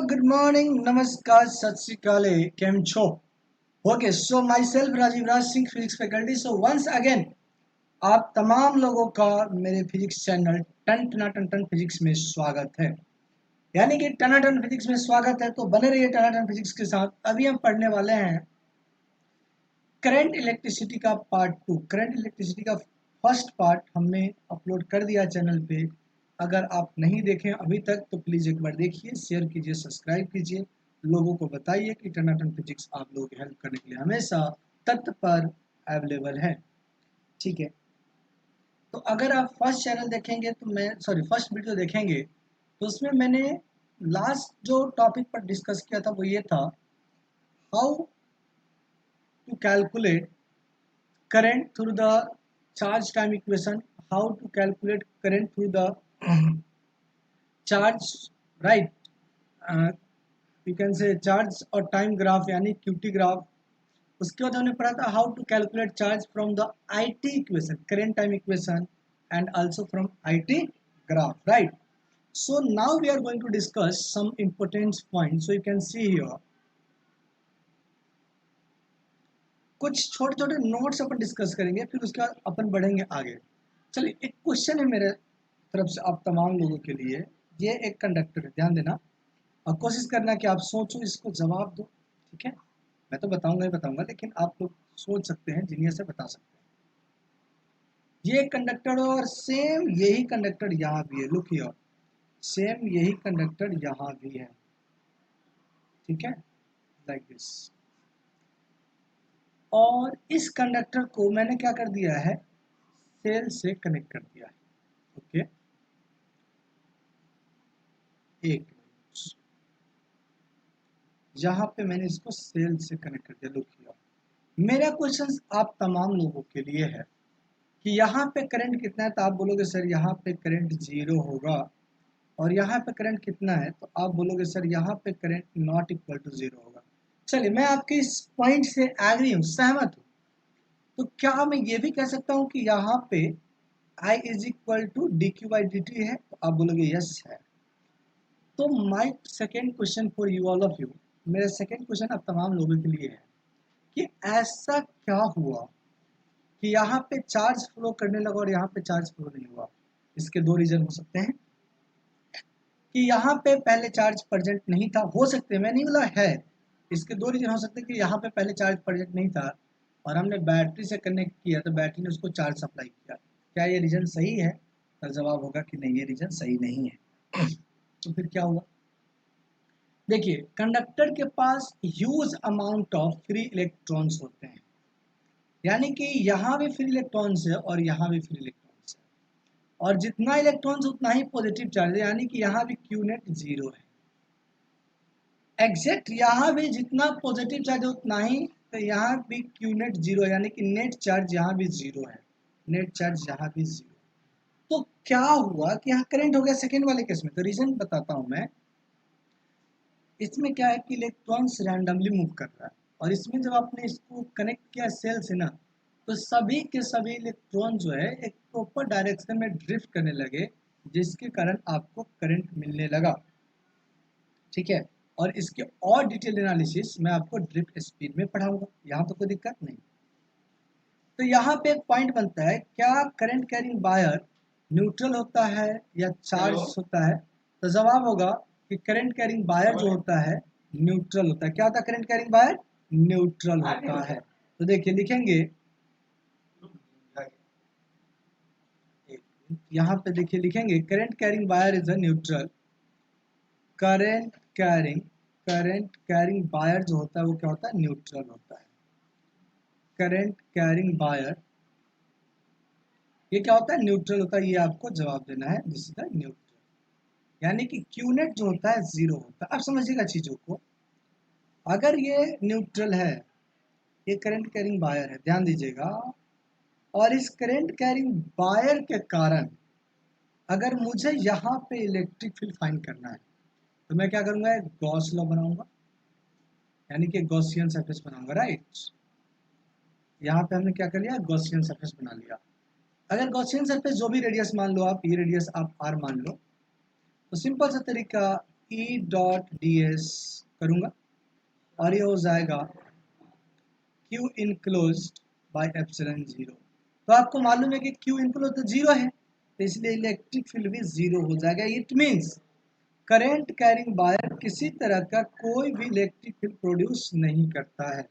Good morning, नमस्कार, सत श्री अकाल, केम छो? Okay, so myself Rajeev Raj Singh, physics faculty. So once again आप तमाम लोगों का मेरे फिजिक्स चैनल टन टना टन टन फिजिक्स में स्वागत है। यानी कि टना टन फिजिक्स में स्वागत है, तो बने रहिए टना टन फिजिक्स के साथ। अभी हम पढ़ने वाले हैं करंट इलेक्ट्रिसिटी का पार्ट 2। करंट इलेक्ट्रिसिटी का फर्स्ट पार्ट हमने अपलोड कर दिया चैनल पे। अगर आप नहीं देखें अभी तक तो प्लीज़ एक बार देखिए, शेयर कीजिए, सब्सक्राइब कीजिए, लोगों को बताइए कि टनाटन फिजिक्स आप लोगों की हेल्प करने के लिए हमेशा तत्पर अवेलेबल है। ठीक है, तो अगर आप फर्स्ट चैनल देखेंगे तो फर्स्ट वीडियो देखेंगे तो उसमें मैंने लास्ट जो टॉपिक पर डिस्कस किया था वो ये था, how to calculate current through the charge time equation. How to calculate current through the charge, right? uh, you can say charge और time graph यानी QT ग्राफ। उसके बाद हमने पढ़ा था how to calculate charge from the IT equation, current time equation, and also from IT graph, right? So now we are going to discuss some important points. So you can see here कुछ छोटे छोटे notes अपन discuss करेंगे, फिर उसके बाद अपन बढ़ेंगे आगे। चलिए, एक क्वेश्चन है मेरे तरफ से आप तमाम लोगों के लिए। ये एक कंडक्टर है, ध्यान देना और कोशिश करना कि आप सोचो, इसको जवाब दो। ठीक है, मैं तो बताऊंगा ही बताऊंगा, लेकिन आप लोग सोच सकते हैं, जीनियस से बता सकते हैं। ये एक कंडक्टर और सेम यही कंडक्टर यहाँ भी है। लुक हियर, सेम यही कंडक्टर यहाँ भी है। ठीक है, लाइक दिस। और इस कंडक्टर को मैंने क्या कर दिया है, सेल से कनेक्ट कर दिया है। ओके, एक यहाँ पे मैंने इसको सेल से कनेक्ट कर दिया। लुक हियर, मेरा क्वेश्चन आप तमाम लोगों के लिए है कि यहाँ पे करंट कितना है, तो आप बोलोगे सर यहाँ पे करंट 0 होगा। और यहाँ पे करंट कितना है, तो आप बोलोगे सर यहाँ पे करंट नॉट इक्वल टू 0 होगा। चलिए, मैं आपके इस पॉइंट से एग्री हूँ, सहमत हूँ। तो क्या मैं ये भी कह सकता हूँ कि यहाँ पे I is equal to D Q by D T है, तो आप बोलोगे यस है। तो my second question for you all of you, मेरा सेकेंड क्वेश्चन आप तमाम लोगों के लिए है कि ऐसा क्या हुआ कि यहाँ पे चार्ज फ्लो करने लगा और यहाँ पे चार्ज फ्लो नहीं हुआ। इसके दो रीजन हो सकते हैं कि यहाँ पे पहले चार्ज प्रेजेंट नहीं था, हो सकते हैं, मैं नहीं बोला है। इसके दो रीजन हो सकते हैं कि यहाँ पे पहले चार्ज प्रेजेंट नहीं था और हमने बैटरी से कनेक्ट किया तो बैटरी ने उसको चार्ज सप्लाई किया। क्या ये रीजन सही है? तो जवाब होगा कि नहीं, ये रीजन सही नहीं है। तो फिर क्या हुआ? देखिए, कंडक्टर के पास huge amount of free electrons होते हैं, यानी कि यहाँ भी फ्री इलेक्ट्रॉन्स है और यहाँ भी फ्री इलेक्ट्रॉन्स है। और जितना इलेक्ट्रॉन्स उतना ही पॉजिटिव चार्ज है, यानी कि यहाँ भी क्यू नेट 0 है। एग्जैक्ट यहाँ भी जितना पॉजिटिव चार्ज है उतना ही, तो यहाँ भी क्यू नेट 0 है, यानी कि नेट चार्ज यहाँ भी 0 है। नेट चार्ज यहाँ भी 0। तो क्या हुआ कि यहाँ करंट हो गया सेकेंड वाले केस में। तो रीजन बताता हूँ मैं। इसमें क्या है कि इलेक्ट्रॉन्स रैंडमली मूव कर रहा है, और इसमें जब आपने इसको कनेक्ट किया सेल से ना, तो सभी के सभी इलेक्ट्रॉन जो है एक प्रॉपर डायरेक्शन में ड्रिफ्ट करने लगे, जिसके कारण आपको करंट मिलने लगा। ठीक है, और इसके और डिटेल एनालिसिस मैं आपको ड्रिफ्ट स्पीड में पढ़ाऊंगा, यहाँ तो कोई दिक्कत नहीं। तो यहाँ पे एक पॉइंट बनता है, क्या करंट कैरिंग वायर न्यूट्रल होता है या चार्ज होता है? तो जवाब होगा कि करंट कैरिंग वायर जो होता है न्यूट्रल होता है। क्या होता है करंट कैरिंग वायर? न्यूट्रल होता है। तो देखिए, लिखेंगे यहाँ पे, देखिए लिखेंगे current carrying wire is a neutral. Current carrying wire जो होता है वो क्या होता है? न्यूट्रल होता है। करंट कैरिंग वायर ये क्या होता है? न्यूट्रल होता है। ये आपको जवाब देना है, दिस इज द न्यूट्रल। यानी कि क्यू नेट जो होता है 0 होता है। अब समझिएगा चीजों को, अगर ये न्यूट्रल है, ये करंट कैरिंग वायर है, ध्यान दीजिएगा, और इस करंट कैरिंग वायर के कारण अगर मुझे यहाँ पे इलेक्ट्रिक फील्ड फाइंड करना है, तो मैं क्या करूंगा? एक गॉस लॉ बनाऊंगा, यानी कि गॉसियन सरफेस बनाऊंगा, राइट? यहाँ पे हमने क्या कर लिया? गॉसियन सरफेस बना लिया। अगर गॉसियन सरफेस जो भी रेडियस मान लो आप, ये रेडियस आप आर मान लो, तो सिंपल सा तरीका ई डॉट डी एस करूँगा और ये हो जाएगा Q enclose by epsilon zero. तो आपको मालूम है कि क्यू इनक्लोज तो जीरो है, तो इसलिए इलेक्ट्रिक फील्ड भी जीरो हो जाएगा। It means current carrying wire किसी तरह का कोई भी इलेक्ट्रिक फील्ड प्रोड्यूस नहीं करता है।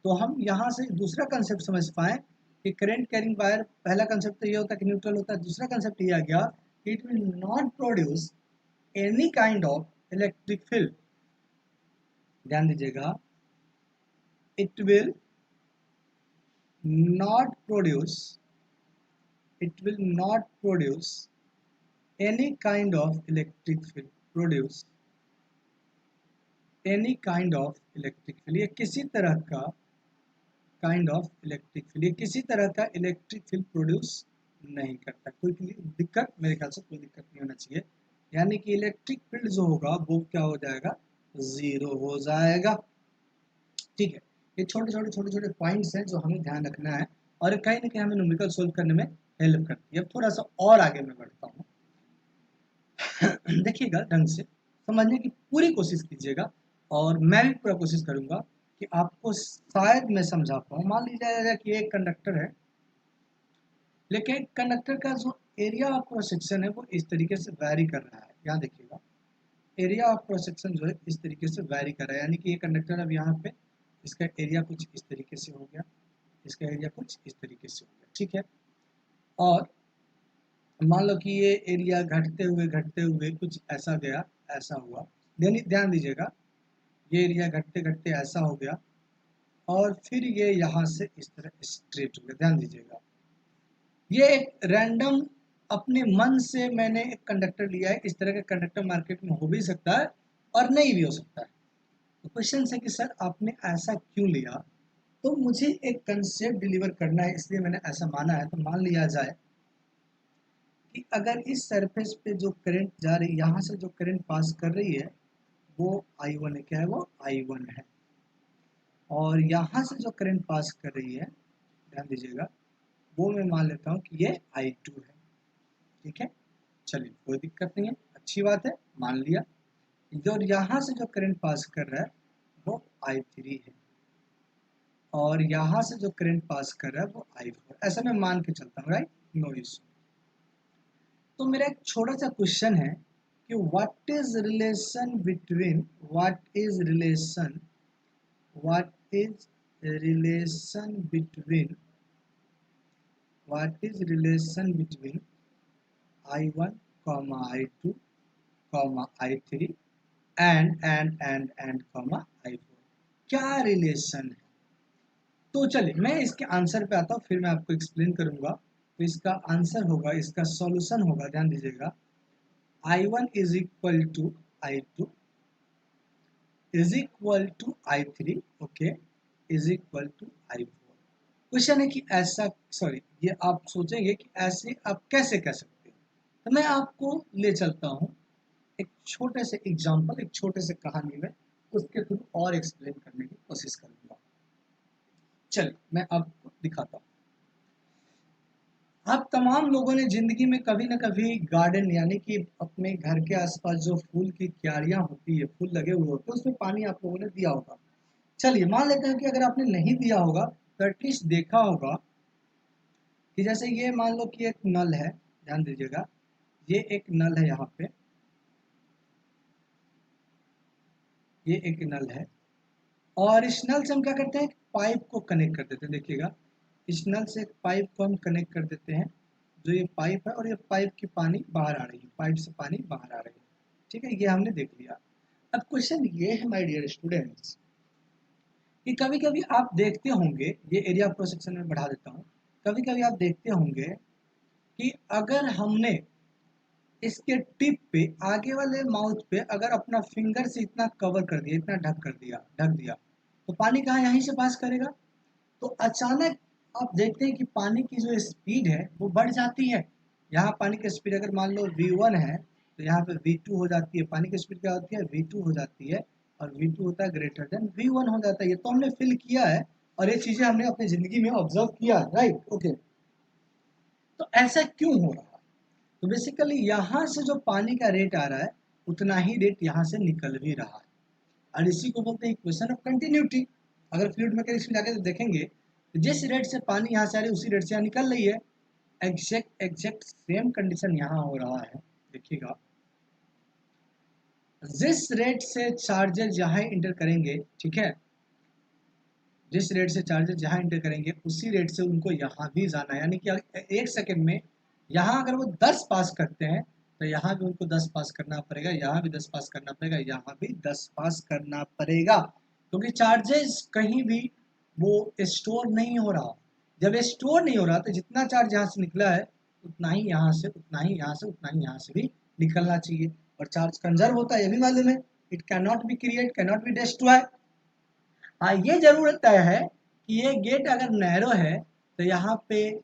तो हम यहाँ से दूसरा कंसेप्ट समझ पाए कि करंट कैरिंग वायर, पहला कंसेप्ट तो ये होता है कि न्यूट्रल होता है, दूसरा कंसेप्ट ये आ गया it will not produce any kind of electric field. ध्यान दीजिएगा, it will not produce it will not produce any kind of electric field produce any kind of electric field। ये किसी तरह का काइंड ऑफ इलेक्ट्रिक फील्ड, ये किसी तरह का इलेक्ट्रिक फील्ड प्रोड्यूस नहीं करता। कोई दिक्कत, मेरे ख्याल से कोई दिक्कत नहीं होना चाहिए। यानी कि इलेक्ट्रिक फील्ड जो होगा वो क्या हो जाएगा, जीरो हो जाएगा। ठीक है, ये छोटे छोटे पॉइंट्स हैं जो हमें ध्यान रखना है और कहीं ना कहीं हमें न्यूमेरिकल सोल्व करने में हेल्प करती है। अब थोड़ा सा और आगे मैं बढ़ता हूँ। देखिएगा, ढंग से समझने की पूरी कोशिश कीजिएगा और मैं भी पूरा कोशिश करूंगा कि आपको शायद मैं समझा पाऊँ। मान लीजिए कि एक कंडक्टर है, लेकिन कंडक्टर का जो एरिया ऑफ क्रॉस सेक्शन है वो इस तरीके से वैरी कर रहा है। यहाँ देखिएगा, एरिया ऑफ क्रॉस सेक्शन जो है इस तरीके से वैरी कर रहा है। यानी कि ये कंडक्टर अब यहाँ पे इसका एरिया कुछ इस तरीके से हो गया, इसका एरिया कुछ इस तरीके से हो गया। ठीक है, और मान लो कि ये एरिया घटते हुए कुछ ऐसा गया, ऐसा हुआ। ध्यान दीजिएगा, ये एरिया घटते घटते ऐसा हो गया और फिर ये यहाँ से इस तरह स्ट्रेट हो गया। ध्यान दीजिएगा, ये एक रैंडम अपने मन से मैंने एक कंडक्टर लिया है। इस तरह का कंडक्टर मार्केट में हो भी सकता है और नहीं भी हो सकता है। तो क्वेश्चन है कि सर आपने ऐसा क्यों लिया, तो मुझे एक कंसेप्ट डिलीवर करना है इसलिए मैंने ऐसा माना है। तो मान लिया जाए कि अगर इस सरफेस पे जो करंट जा रही है, यहाँ से जो करंट पास कर रही है वो I1 है। क्या है वो? I1 है। और यहाँ से जो करंट पास कर रही है, ध्यान दीजिएगा, वो मैं मान लेता हूँ कि ये I2 है। ठीक है, चलिए कोई दिक्कत नहीं है, अच्छी बात है, मान लिया। जो यहाँ से जो करंट पास कर रहा है वो I3 है और यहाँ से जो करंट पास कर रहा है वो I4। ऐसा मैं मान के चलता हूँ, राइट, नो इशू। तो मेरा एक छोटा सा क्वेश्चन है कि what is relation between I1, I2, I3 and I4। क्या रिलेशन है? तो चलिए मैं इसके आंसर पे आता हूँ, फिर मैं आपको एक्सप्लेन करूंगा। तो इसका आंसर होगा, इसका सॉल्यूशन होगा, ध्यान दीजिएगा, I1 is equal to I2 is equal to I3, okay, is equal to I4। Question है कि ऐसा, सॉरी, ये आप सोचेंगे कि ऐसे आप कैसे कह सकते हो। तो मैं आपको ले चलता हूँ एक छोटे से एग्जाम्पल, एक छोटे से कहानी में, उसके थ्रू और एक्सप्लेन करने की कोशिश करूंगा। चलिए मैं आपको दिखाता हूँ। आप तमाम लोगों ने जिंदगी में कभी ना कभी गार्डन, यानी कि अपने घर के आसपास जो फूल की क्यारियां होती है, फूल लगे हुए होते हैं, उसमें पानी आप लोगों ने दिया होगा। चलिए मान लेते हैं कि अगर आपने नहीं दिया होगा तो एटलीस्ट देखा होगा कि जैसे ये मान लो कि एक नल है, ध्यान दीजिएगा, ये एक नल है, यहाँ पे ये एक नल है और इस नल से हम क्या करते हैं, पाइप को कनेक्ट कर देते हैं। देखिएगा, इस नल से एक पाइप को हम कनेक्ट कर देते हैं, जो ये पाइप है, और ये पाइप की पानी बाहर आ रही है, पाइप से पानी बाहर आ रही है। ठीक है, ये हमने देख लिया। अब क्वेश्चन ये है माय डियर स्टूडेंट्स कि कभी कभी आप देखते होंगे, ये एरिया ऑफ क्रॉस सेक्शन में बढ़ा देता हूँ, कभी कभी आप देखते होंगे कि अगर हमने इसके टिप पे, आगे वाले माउथ पे अगर अपना फिंगर से इतना कवर कर दिया, इतना ढक दिया, तो पानी कहाँ, यहीं से पास करेगा। तो अचानक आप देखते हैं कि पानी की जो स्पीड है वो बढ़ जाती है। यहाँ पानी की स्पीड अगर मान लो v1 है तो यहाँ पे v2 हो जाती है। पानी की स्पीड क्या होती है, v2 हो जाती है, और v2 होता है ग्रेटर देन v1 हो जाता है। ये तो हमने फिल किया है और ये चीजें हमने अपनी जिंदगी में ऑब्जर्व किया, राइट, ओके। तो ऐसा क्यों हो रहा है? तो बेसिकली यहाँ से जो पानी का रेट आ रहा है उतना ही रेट यहाँ से निकल भी रहा है। और इसी को बोलते हैं इक्वेशन ऑफ कंटिन्यूटी। अगर फ्लूइड मैकेनिक्स में जाके तो देखेंगे तो जिस रेट से पानी यहाँ से आ रही है उसी रेट से यहाँ निकल रही है। एग्जैक्ट सेम कंडीशन यहाँ हो रहा है। देखिएगा, जिस रेट से चार्जेस यहाँ इंटर करेंगे, ठीक है, जिस रेट से चार्जेस जहाँ इंटर करेंगे उसी रेट से उनको यहाँ भी जाना है। यानी कि 1 सेकेंड में यहाँ अगर वो 10 पास करते हैं तो यहाँ भी उनको 10 पास करना पड़ेगा, यहाँ भी 10 पास करना पड़ेगा, यहाँ भी 10 पास करना पड़ेगा, क्योंकि चार्जेस कहीं भी वो स्टोर नहीं हो रहा। जब स्टोर नहीं हो रहा तो जितना चार्ज यहाँ से निकला है उतना ही यहाँ से, उतना ही यहाँ से, उतना ही यहाँ से भी निकलना चाहिए। और चार्ज कंजर्व होता है, ये भी मालूम है। It can not be create, can not be destroy. हाँ, ये जरूर तय है कि ये गेट अगर नैरो है तो यहाँ पे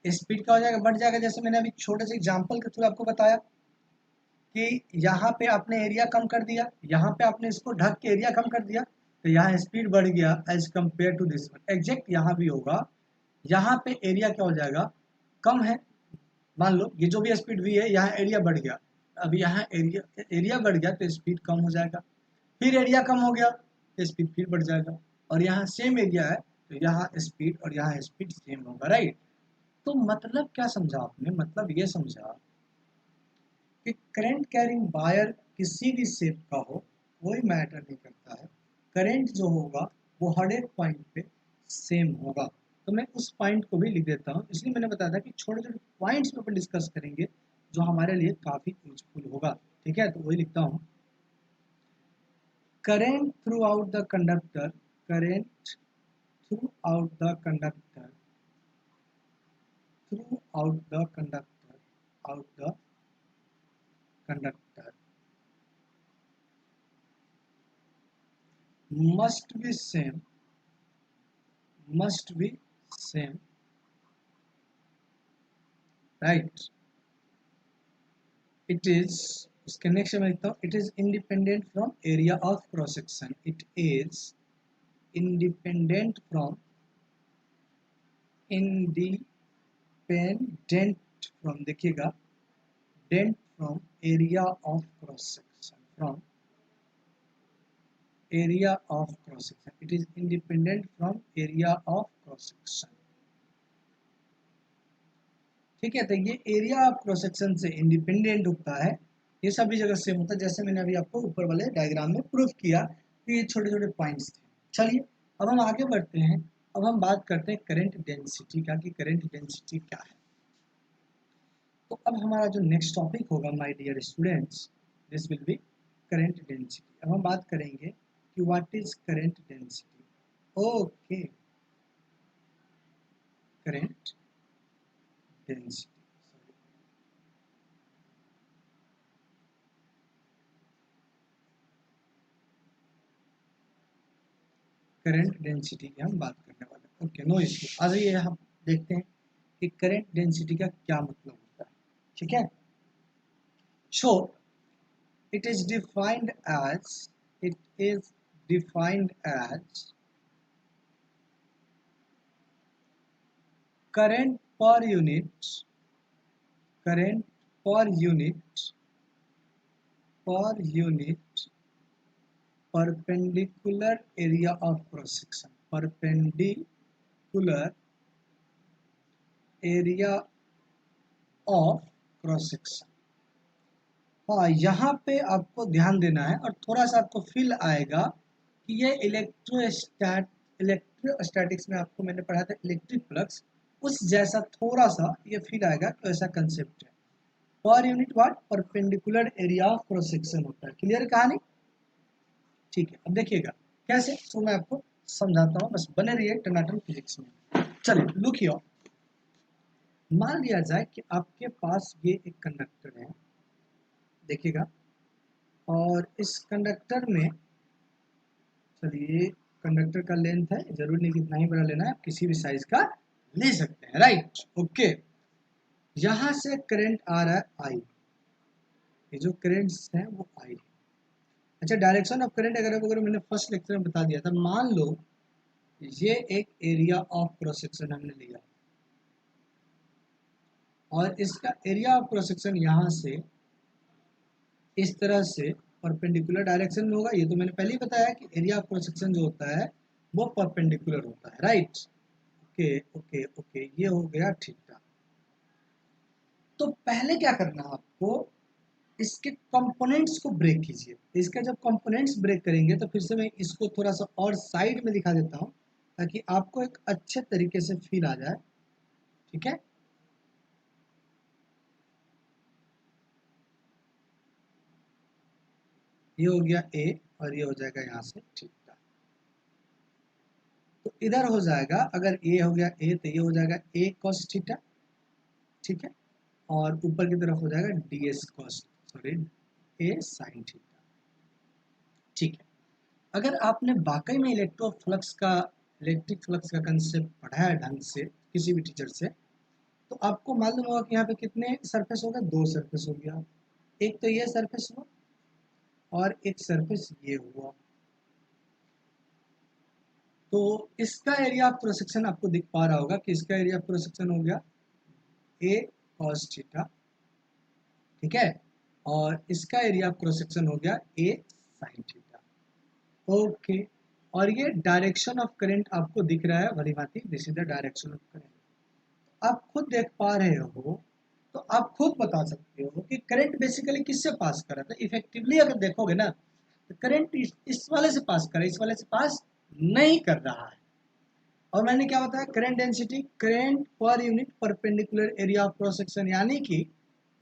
स्पीड क्या हो जाएगा, बढ़ जाएगा। जैसे मैंने अभी छोटे से एग्जांपल के थ्रू आपको बताया कि यहाँ पे आपने एरिया कम कर दिया, यहाँ पे आपने इसको ढक के एरिया कम कर दिया तो यहाँ स्पीड बढ़ गया as compared to this one. Exact यहाँ भी होगा, यहाँ पे एरिया क्या हो जाएगा, कम है। मान लो ये जो भी स्पीड वी है, यहाँ एरिया बढ़ गया, अब यहाँ एरिया बढ़ गया तो स्पीड कम हो जाएगा, फिर एरिया कम हो गया तो स्पीड फिर बढ़ जाएगा। और यहाँ सेम एरिया है तो यहाँ स्पीड और यहाँ स्पीड सेम होगा, राइट। तो मतलब क्या समझा आपने, मतलब ये समझा कि करंट कैरिंग वायर किसी भी शेप का हो कोई मैटर नहीं करता है, करंट जो होगा वो हर एक पॉइंट पे सेम होगा। तो मैं उस पॉइंट को भी लिख देता हूँ, इसलिए मैंने बताया था कि छोटे छोटे पॉइंट्स पे अपन डिस्कस करेंगे जो हमारे लिए काफ़ी यूजफुल होगा। ठीक है, तो वही लिखता हूँ, current throughout the conductor, current throughout the conductor, throughout the conductor, out the conductor must be same, must be same, right? It is, उसके नेक्स्ट में लिखता हूँ, it is independent from area of cross section, it is independent from, independent from, देखिएगा, dent from area of cross section, from area of cross section, it is independent from area of cross section। ठीक है, तो ये area of cross section से independent होता है, ये सभी जगह सेम होता है, जैसे मैंने अभी आपको ऊपर वाले डायग्राम में प्रूफ किया कि ये छोटे छोटे पॉइंट्स थे। चलिए अब हम आगे बढ़ते हैं, अब हम बात करते हैं करंट डेंसिटी का, कि करंट डेंसिटी क्या है। तो अब हमारा जो नेक्स्ट टॉपिक होगा my dear students, this will be current density. अब हम बात करेंगे कि what is current density. Okay, current density, current density की हम बात करने वाले हैं। Okay, no issue. आज ये हम देखते हैं कि करंट डेंसिटी का क्या मतलब होता है। ठीक है, so it is defined as, it is defined as current per unit, current per unit, per unit perpendicular area of cross section, perpendicular area of cross section। हाँ, यहाँ पे आपको ध्यान देना है और थोड़ा सा आपको फील आएगा कि ये इलेक्ट्रोस्टैटिक्स में आपको मैंने पढ़ा था इलेक्ट्रिक फ्लक्स, उस जैसा थोड़ा सा ये फील आएगा कि ऐसा कंसेप्ट है। Per unit what, perpendicular area of cross section होता है। क्लियर कहानी? ठीक है, अब देखिएगा कैसे, तो मैं आपको समझाता हूँ, बस बने रहिए टनाटन फिजिक्स में। चलिए लुक हियर, मान लिया जाए कि आपके पास ये एक कंडक्टर है, देखिएगा, और इस कंडक्टर में, चलिए कंडक्टर का लेंथ है, जरूर नहीं कितना ही बड़ा लेना है, आप किसी भी साइज का ले सकते हैं, राइट। ओके, यहाँ से करंट आ रहा है आई, ये जो करंट्स हैं वो आई है। अच्छा, डायरेक्शन ऑफ करंट अगर मैंने फर्स्ट लेक्चर में बता दिया था। मान लो ये एक एरिया ऑफ क्रॉस सेक्शन हमने लिया और इसका एरिया ऑफ क्रॉस सेक्शन यहाँ से इस तरह से परपेंडिकुलर डायरेक्शन में होगा। ये तो मैंने पहले ही बताया कि एरिया ऑफ क्रॉस सेक्शन जो होता है वो परपेंडिकुलर होता है, राइट। ओके ओके ओके, ये हो गया ठीक ठाक। तो पहले क्या करना है आपको, इसके कंपोनेंट्स को ब्रेक कीजिए। इसका जब कंपोनेंट्स ब्रेक करेंगे तो फिर से मैं इसको थोड़ा सा और साइड में दिखा देता हूँ ताकि आपको एक अच्छे तरीके से फील आ जाए, ठीक है। ये हो गया ए और ये हो जाएगा यहाँ से ठीक ठाक। तो इधर हो जाएगा, अगर ए हो गया ए तो ये हो जाएगा ए कॉस थीटा, ठीक है। और ऊपर की तरफ हो जाएगा डी एस कॉस, सॉरी ए साइन थीटा, ठीक है। अगर आपने वाकई में इलेक्ट्रिक फ्लक्स का कंसेप्ट पढ़ा है ढंग से किसी भी टीचर से, तो आपको मालूम होगा कि यहाँ पे कितने सरफेस हो गए, दो सरफेस हो गया। एक तो ये सरफेस हुआ और एक सरफेस ये हुआ। तो इसका एरिया ऑफ क्रॉस सेक्शन आपको दिख पा रहा होगा कि इसका एरिया ऑफ क्रॉस सेक्शन हो गया ए कॉस थीटा, ठीक है। और इसका एरिया ऑफ क्रॉस सेक्शन हो गया ए साइन थीटा, ओके। और ये डायरेक्शन ऑफ करंट आपको दिख रहा है भली भांति, this is the direction of current. आप खुद देख पा रहे हो, तो आप खुद बता सकते हो कि करंट बेसिकली किससे पास कर रहा था। इफेक्टिवली अगर देखोगे ना तो करंट इस वाले से पास कर रहा है, इस वाले से पास नहीं कर रहा है। और मैंने क्या बताया, current density, current per unit perpendicular area of cross section, यानी कि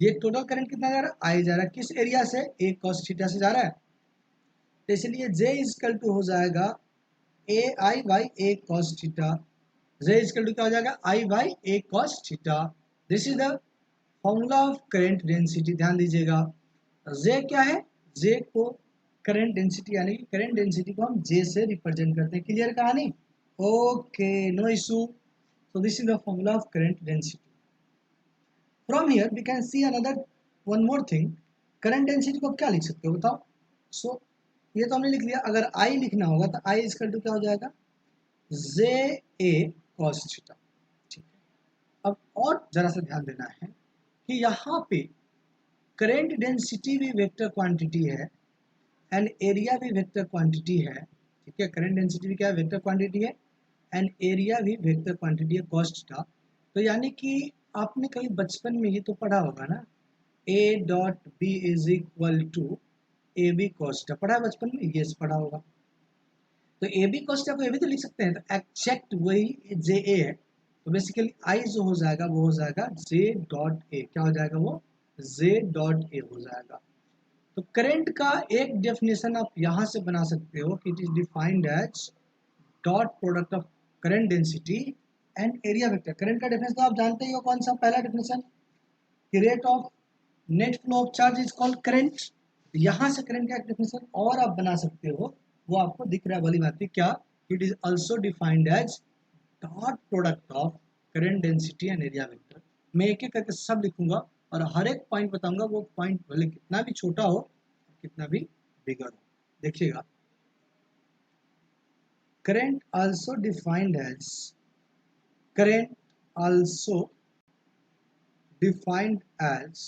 ये टोटल करंट कितना जा रहा है, आई जा रहा है। किस एरिया से, ए कॉस थीटा से जा रहा है। तो इसलिए J इजकल टू हो जाएगा A I by A cos theta. J equal to क्या हो जाएगा, I by A cos theta. This is the formula of current density. ध्यान दीजिएगा, J क्या है, J को करंट डेंसिटी यानी कि करंट डेंसिटी को हम J से रिप्रेजेंट करते हैं। क्लियर कहानी, okay, no issue. So this is the formula of current density. From here we can see another one more thing. Current density को क्या लिख सकते हो बताओ। So ये तो हमने लिख लिया। अगर I लिखना होगा तो I इक्वल टू क्या हो जाएगा, जे ए कॉस थीटा, ठीक है। अब और जरा सा ध्यान देना है कि यहाँ पे करंट डेंसिटी भी वेक्टर क्वांटिटी है एंड एरिया भी वेक्टर क्वांटिटी है, ठीक है। करंट डेंसिटी भी क्या है, वेक्टर क्वांटिटी है एंड एरिया भी वेक्टर क्वांटिटी है कॉस थीटा। तो यानी कि आपने कभी बचपन में ही तो पढ़ा होगा ना, A dot B is equal to A B cos theta, पढ़ा है बचपन में, ये पढ़ा होगा। तो ए बी कॉस थीटा को ए भी तो लिख सकते हैं, तो एक्जैक्ट वही जे ए है। तो बेसिकली आई जो हो जाएगा वो हो जाएगा जे डॉट ए, क्या हो जाएगा वो, जे डॉट ए हो जाएगा। तो करंट का एक डेफिनेशन आप यहाँ से बना सकते हो कि it is defined as dot product of current density and area vector. Current का डेफिनेशन तो आप जानते ही हो, कौन सा पहला डेफिनेशन, कि rate of net flow of charge is called current. यहाँ से करंट का एक डेफिनेशन और आप बना सकते हो, वो आपको दिख रहा है वाली बात है क्या, it is also defined as dot product of current density and area vector. मैं एक एक करके सब लिखूंगा और हर एक पॉइंट बताऊंगा, वो पॉइंट भले कितना भी छोटा हो कितना भी बिगर हो। देखिएगा, current also defined as current also defined as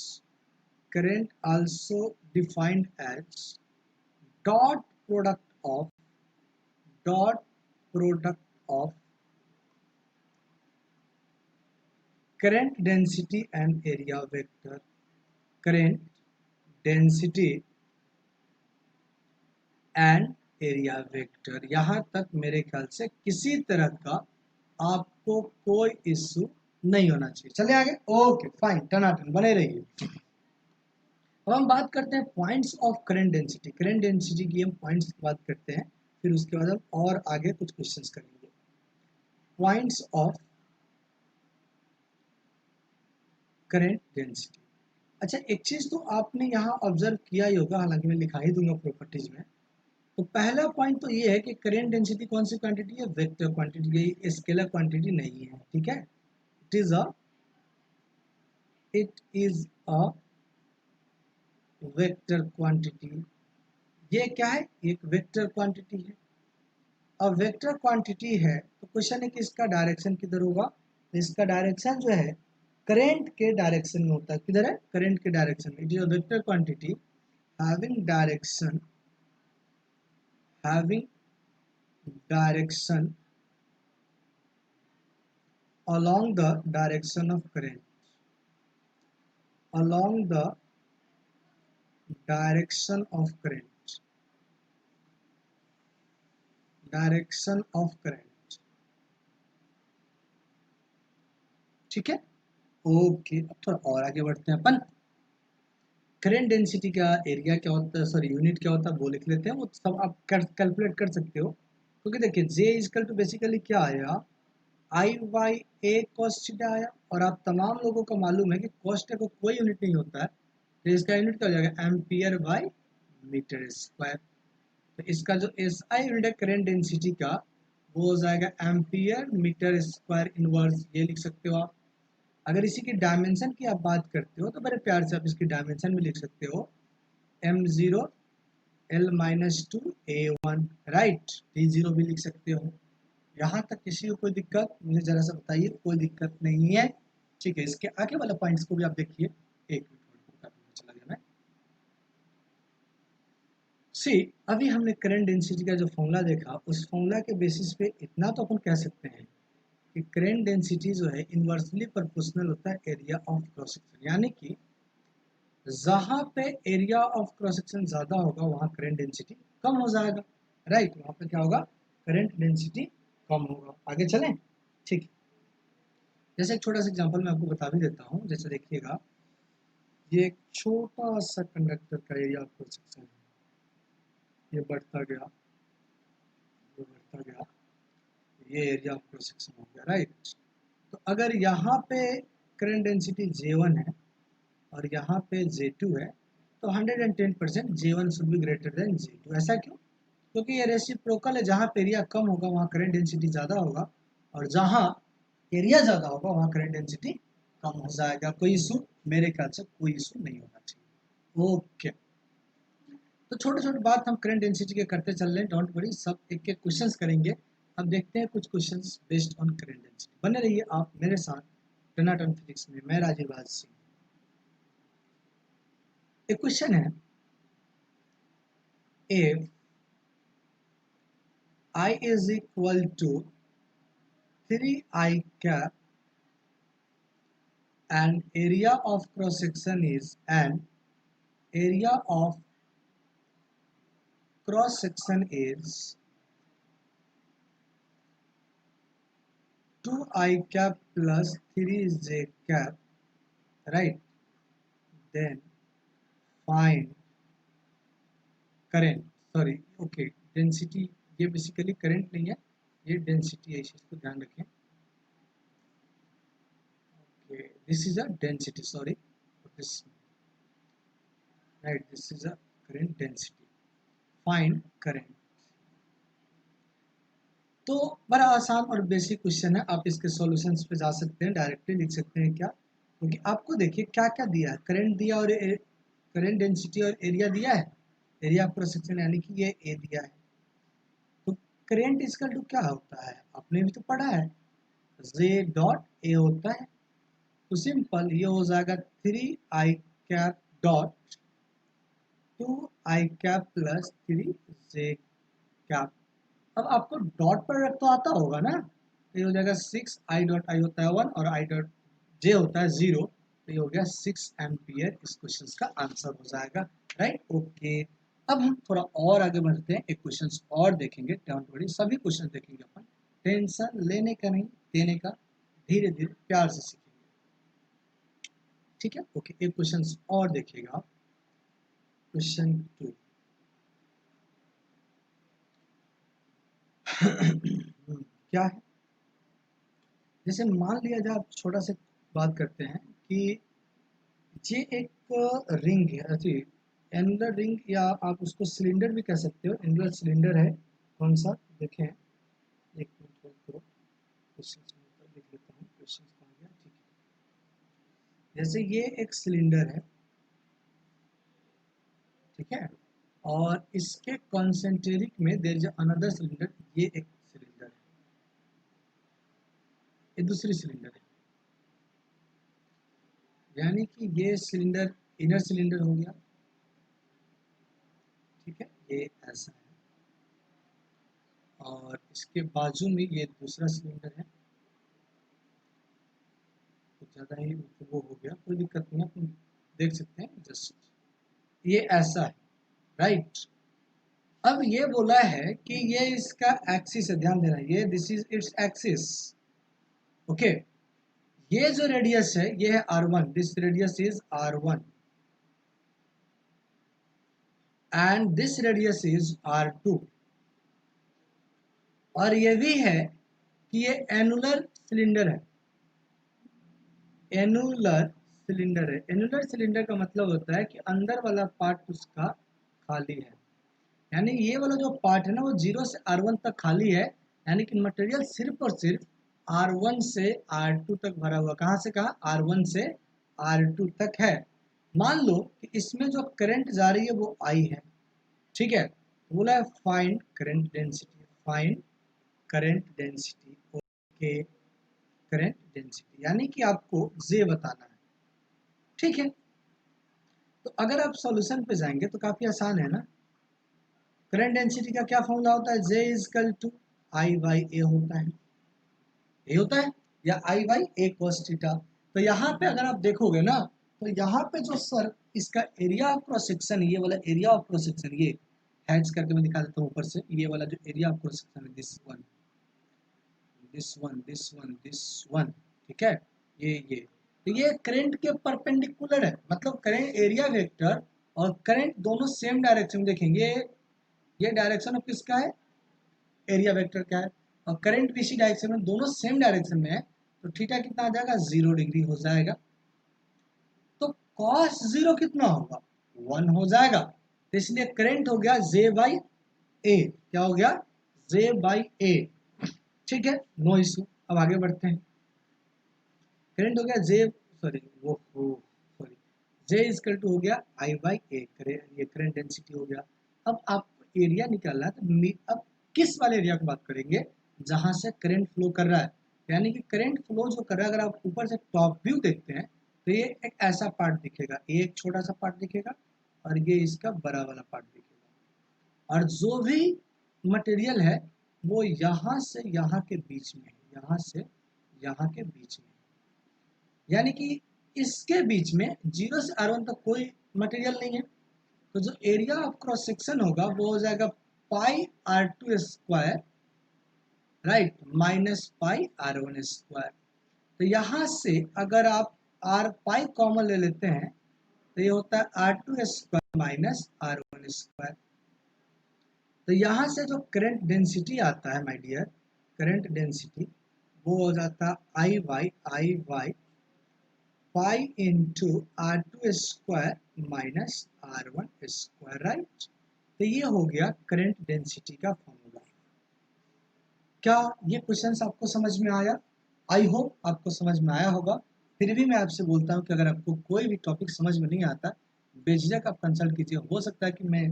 current also defined as dot product of dot product of current density and area vector। current density and area vector, यहाँ तक मेरे ख्याल से किसी तरह का आपको कोई इश्यू नहीं होना चाहिए। चले आगे, ओके फाइन, टनाटन बने रहिए। अब हम बात करते हैं points of current density. Current density की हम पॉइंट्स की बात करते हैं, फिर उसके बाद हम और आगे कुछ क्वेश्चंस करेंगे। Points of current density. अच्छा, एक चीज तो आपने यहाँ ऑब्जर्व किया ही होगा, हालांकि मैं लिखा ही दूंगा प्रॉपर्टीज में। तो पहला पॉइंट तो ये है कि करंट डेंसिटी कौन सी क्वांटिटी है, वेक्टर क्वांटिटी, ये स्केलर क्वांटिटी नहीं है, ठीक है। It is a vector quantity. ये क्या है, एक वेक्टर क्वांटिटी है। अब वेक्टर क्वांटिटी है तो क्वेश्चन है कि इसका डायरेक्शन किधर होगा। तो इसका डायरेक्शन जो है, करंट के डायरेक्शन में होता है। किधर है, करंट के डायरेक्शन में। It is a vector quantity having direction along the direction of current, along the direction of current, direction of current। ठीक है, ओके। अब थोड़ा और आगे बढ़ते हैं अपन। करंट डेंसिटी का एरिया क्या होता है, सॉरी यूनिट क्या होता है वो लिख लेते हैं, वो सब आप कैलकुलेट कर सकते हो। क्योंकि देखिए जे इजकल टू बेसिकली क्या आया, आई बाई ए कॉस थीटा आया। और आप तमाम लोगों को मालूम है कि कॉस थीटा को कोई यूनिट नहीं होता है, तो इसका यूनिट क्या हो जाएगा, एम्पियर बाई मीटर स्क्वायर। तो इसका जो एस आई यूनिट है करंट डेंसिटी का, वो हो जाएगा एम्पियर मीटर स्क्वायर इनवर्स, ये लिख सकते हो आप। अगर इसी की डायमेंशन की आप बात करते हो तो बड़े प्यार से आप इसकी डायमेंशन भी लिख सकते हो, m0 L-2 A1, right. d0 भी लिख सकते हो। यहाँ तक किसी को कोई दिक्कत, मुझे जरा सा बताइए, कोई दिक्कत नहीं है? ठीक है, इसके आगे वाला पॉइंट्स को भी आप देखिए। एक मिनट चला गया मैं। सी, अभी हमने करंट डेंसिटी का जो फॉर्मूला देखा, उस फॉर्मूला के बेसिस पे इतना तो अपन कह सकते हैं कि करंट डेंसिटी जो है इनवर्सली प्रोपोर्शनल होता है एरिया ऑफ क्रॉस सेक्शन। यानी कि जहां पे एरिया ऑफ क्रॉस सेक्शन ज्यादा होगा वहां करंट डेंसिटी कम हो जाएगा, राइट। वहां पे क्या होगा, करंट डेंसिटी कम होगा। आगे चलें, ठीक है। जैसे एक छोटा सा एग्जांपल मैं आपको बता भी देता हूँ। जैसे देखिएगा, ये एक छोटा सा कंडक्टर का एरिया ऑफ क्रॉस सेक्शन है, ये बढ़ता गया, ये बढ़ता गया, ये एरिया ऑफ क्रॉस सेक्शन हो गया, राइट। तो अगर यहाँ पे करंट डेंसिटी J1 है और यहाँ पे J2 है, तो 110% J1 should be greater than J2। ऐसा क्यों? क्योंकि ये रेसिप्रोकल है, जहाँ पे एरिया कम होगा वहाँ करंट डेंसिटी ज़्यादा होगा, और जहाँ एरिया ज़्यादा होगा वहाँ करंट डेंसिटी कम हो जाएगा। कोई इशू? मेरे ख्याल से कोई इशू नहीं होना चाहिए। ओके, तो छोटे छोटे बात हम करंट डेंसिटी के करते चल रहे हैं, डोंट वरी, सब एक एक क्वेश्चंस करेंगे। अब देखते हैं कुछ questions based on current density. बने रहिए आप मेरे साथ टनाटन फिजिक्स में, मैं राजीव राज सिंह। एक क्वेश्चन है, if I is equal to 3I cap and area of cross section is, and area of cross section is 2I cap plus 3J cap, right, then find current, sorry, okay, density। ये basically current नहीं है, ये density है, इस चीज को ध्यान रखें। okay, this is a density, sorry, this, right, this is a current density, find current। तो बड़ा आसान और बेसिक क्वेश्चन है, आप इसके सॉल्यूशंस पे जा सकते हैं, डायरेक्टली लिख सकते हैं क्या, क्योंकि आपको देखिए क्या क्या दिया है, करंट दिया और करंट डेंसिटी और एरिया दिया है, एरिया ऑफ क्रॉस सेक्शन यानी कि ये ए दिया है। तो करंट इक्वल टू क्या होता है, आपने भी तो पढ़ा है, जे डॉट ए होता है। तो सिंपल ये हो जाएगा 3I cap dot 2I cap plus 3J cap. अब आपको डॉट प्रोडक्ट तो आता होगा ना, तो ये हो जाएगा 6I डॉट आई होता है 1 और I डॉट J होता है 0, तो ये हो गया 6 एम्पियर। इस क्वेश्चन का आंसर हो जाएगा, राइट। ओके, अब हम थोड़ा और आगे बढ़ते हैं, एक क्वेश्चन और देखेंगे, डोंट वरी, सभी क्वेश्चन देखेंगे अपन, टेंशन लेने का नहीं, देने का, धीरे धीरे प्यार से सीखेंगे, ठीक है। ओके, एक क्वेश्चन और देखिएगा, क्वेश्चन 2। क्या है, जैसे मान लिया जाए, आप छोटा सा बात करते हैं कि ये एक रिंग है, अच्छी एनुलर रिंग, या आप उसको सिलेंडर भी कह सकते हो, एनुलर सिलेंडर है। कौन सा, देखें, एक मिनट होल्ड करो, क्वेश्चन लिख लेता हूँ, क्वेश्चन आ गया, ठीक है। जैसे ये एक सिलेंडर है, ठीक है, और इसके कॉन्सेंट्रिक में देयर इज अनदर सिलेंडर, ये एक सिलेंडर है, ये दूसरी सिलेंडर है, यानी कि ये सिलेंडर इनर सिलेंडर हो गया, ठीक है, ये ऐसा है और इसके बाजू में ये दूसरा सिलेंडर है, कुछ ज़्यादा ही वो हो गया, कोई दिक्कत नहीं है, आप देख सकते हैं जस्ट ये ऐसा है, राइट। अब ये बोला है कि ये इसका एक्सिस है, ध्यान देना, ये this is its axis, okay. ये जो रेडियस है ये है r1, this radius is r1 and this radius is r2, और ये भी है कि ये एनुलर सिलेंडर है, एनुलर सिलेंडर है। एनुलर सिलेंडर का मतलब होता है कि अंदर वाला पार्ट उसका खाली है, यानी ये वाला जो पार्ट है ना वो 0 से r1 तक खाली है, यानी कि मटेरियल सिर्फ और सिर्फ r1 से r2 तक भरा हुआ। कहाँ से कहाँ? r1 से r2 तक है। मान लो कि इसमें जो करंट जा रही है वो I है, ठीक है। बोला है find current density, find current density, okay, current density यानी कि आपको J बताना है, ठीक है। तो अगर आप सॉल्यूशन पे जाएंगे तो काफी आसान है ना। करंट डेंसिटी का क्या फॉर्मूला होता है? J equal to I by A होता है, ए होता है, या आई बाई ए cos थीटा। तो यहाँ पे अगर आप देखोगे ना तो यहाँ पे जो सर इसका एरिया ऑफ क्रॉस सेक्शन, ये वाला एरिया ऑफ क्रॉस सेक्शन, ये हैच करके मैं दिखा देता हूँ ऊपर से, ये वाला जो एरिया ऑफ क्रॉस सेक्शन है, this one this one this one this one, ठीक है, ये तो ये करंट के परपेंडिकुलर है, मतलब करंट एरिया वेक्टर और करंट दोनों सेम डायरेक्शन में देखेंगे। ये डायरेक्शन ऑफ किसका है? एरिया वेक्टर का है, और करंट भी इसी डायरेक्शन में, दोनों सेम डायरेक्शन में है, तो थीटा कितना आ जाएगा? 0 डिग्री हो जाएगा। तो cos 0 कितना होगा? 1 हो जाएगा। तो इसलिए करंट हो गया J बाई ए, क्या हो गया? J बाई ए, ठीक है, नो इश्यू। अब आगे बढ़ते हैं। करंट हो गया J, सॉरी वो सॉरी, J इजकल टू हो गया I बाई ए, ये करंट डेंसिटी हो गया। अब आपको एरिया निकालना है, तो अब किस वाले एरिया की बात करेंगे? जहां से करंट फ्लो कर रहा है, यानी कि करंट फ्लो जो कर रहा है, अगर आप ऊपर से टॉप व्यू देखते हैं तो ये एक ऐसा पार्ट दिखेगा, ये एक छोटा सा पार्ट दिखेगा और ये इसका बड़ा वाला पार्ट दिखेगा, और जो भी मटेरियल है वो यहाँ से यहाँ के बीच में है, यहाँ से यहाँ के बीच में, यानी कि इसके बीच में 0 से r1 तक कोई मटेरियल नहीं है। तो जो एरिया ऑफ क्रॉस सेक्शन होगा वो हो जाएगा पाई r2 square, right, minus pi r1 square. तो यहाँ से अगर आप r पाई कॉमन ले लेते हैं तो ये होता है r2 square minus r1 square. तो यहाँ से जो करंट डेंसिटी आता है माय डियर, करंट डेंसिटी वो हो जाता है I by pi into r2 square minus r1 square, right. तो ये हो गया करंट डेंसिटी का फॉर्मूला। क्या ये क्वेश्चंस आपको समझ में आया? आई होप आपको समझ में आया होगा। फिर भी मैं आपसे बोलता हूँ कि अगर आपको कोई भी टॉपिक समझ में नहीं आता, बेझिझक आप कंसल्ट कीजिए। हो सकता है कि मैं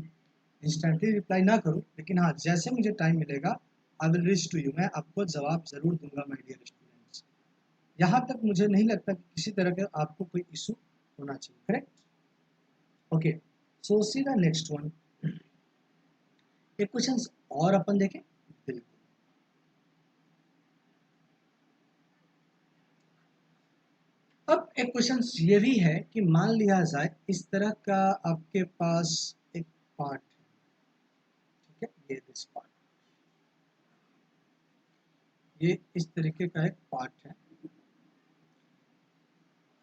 इंस्टेंटली रिप्लाई ना करूँ, लेकिन हाँ, जैसे मुझे टाइम मिलेगा I will reach to you, मैं आपको जवाब जरूर दूंगा माय डियर स्टूडेंट्स। यहाँ तक मुझे नहीं लगता कि किसी तरह का आपको कोई इशू होना चाहिए, correct? Okay, so see the next one. एक क्वेश्चन और अपन देखें, बिल्कुल। अब एक क्वेश्चन ये भी है कि मान लिया जाए इस तरह का आपके पास एक पार्ट है, ठीक है, ये दिस पार्ट, ये इस तरीके का एक पार्ट है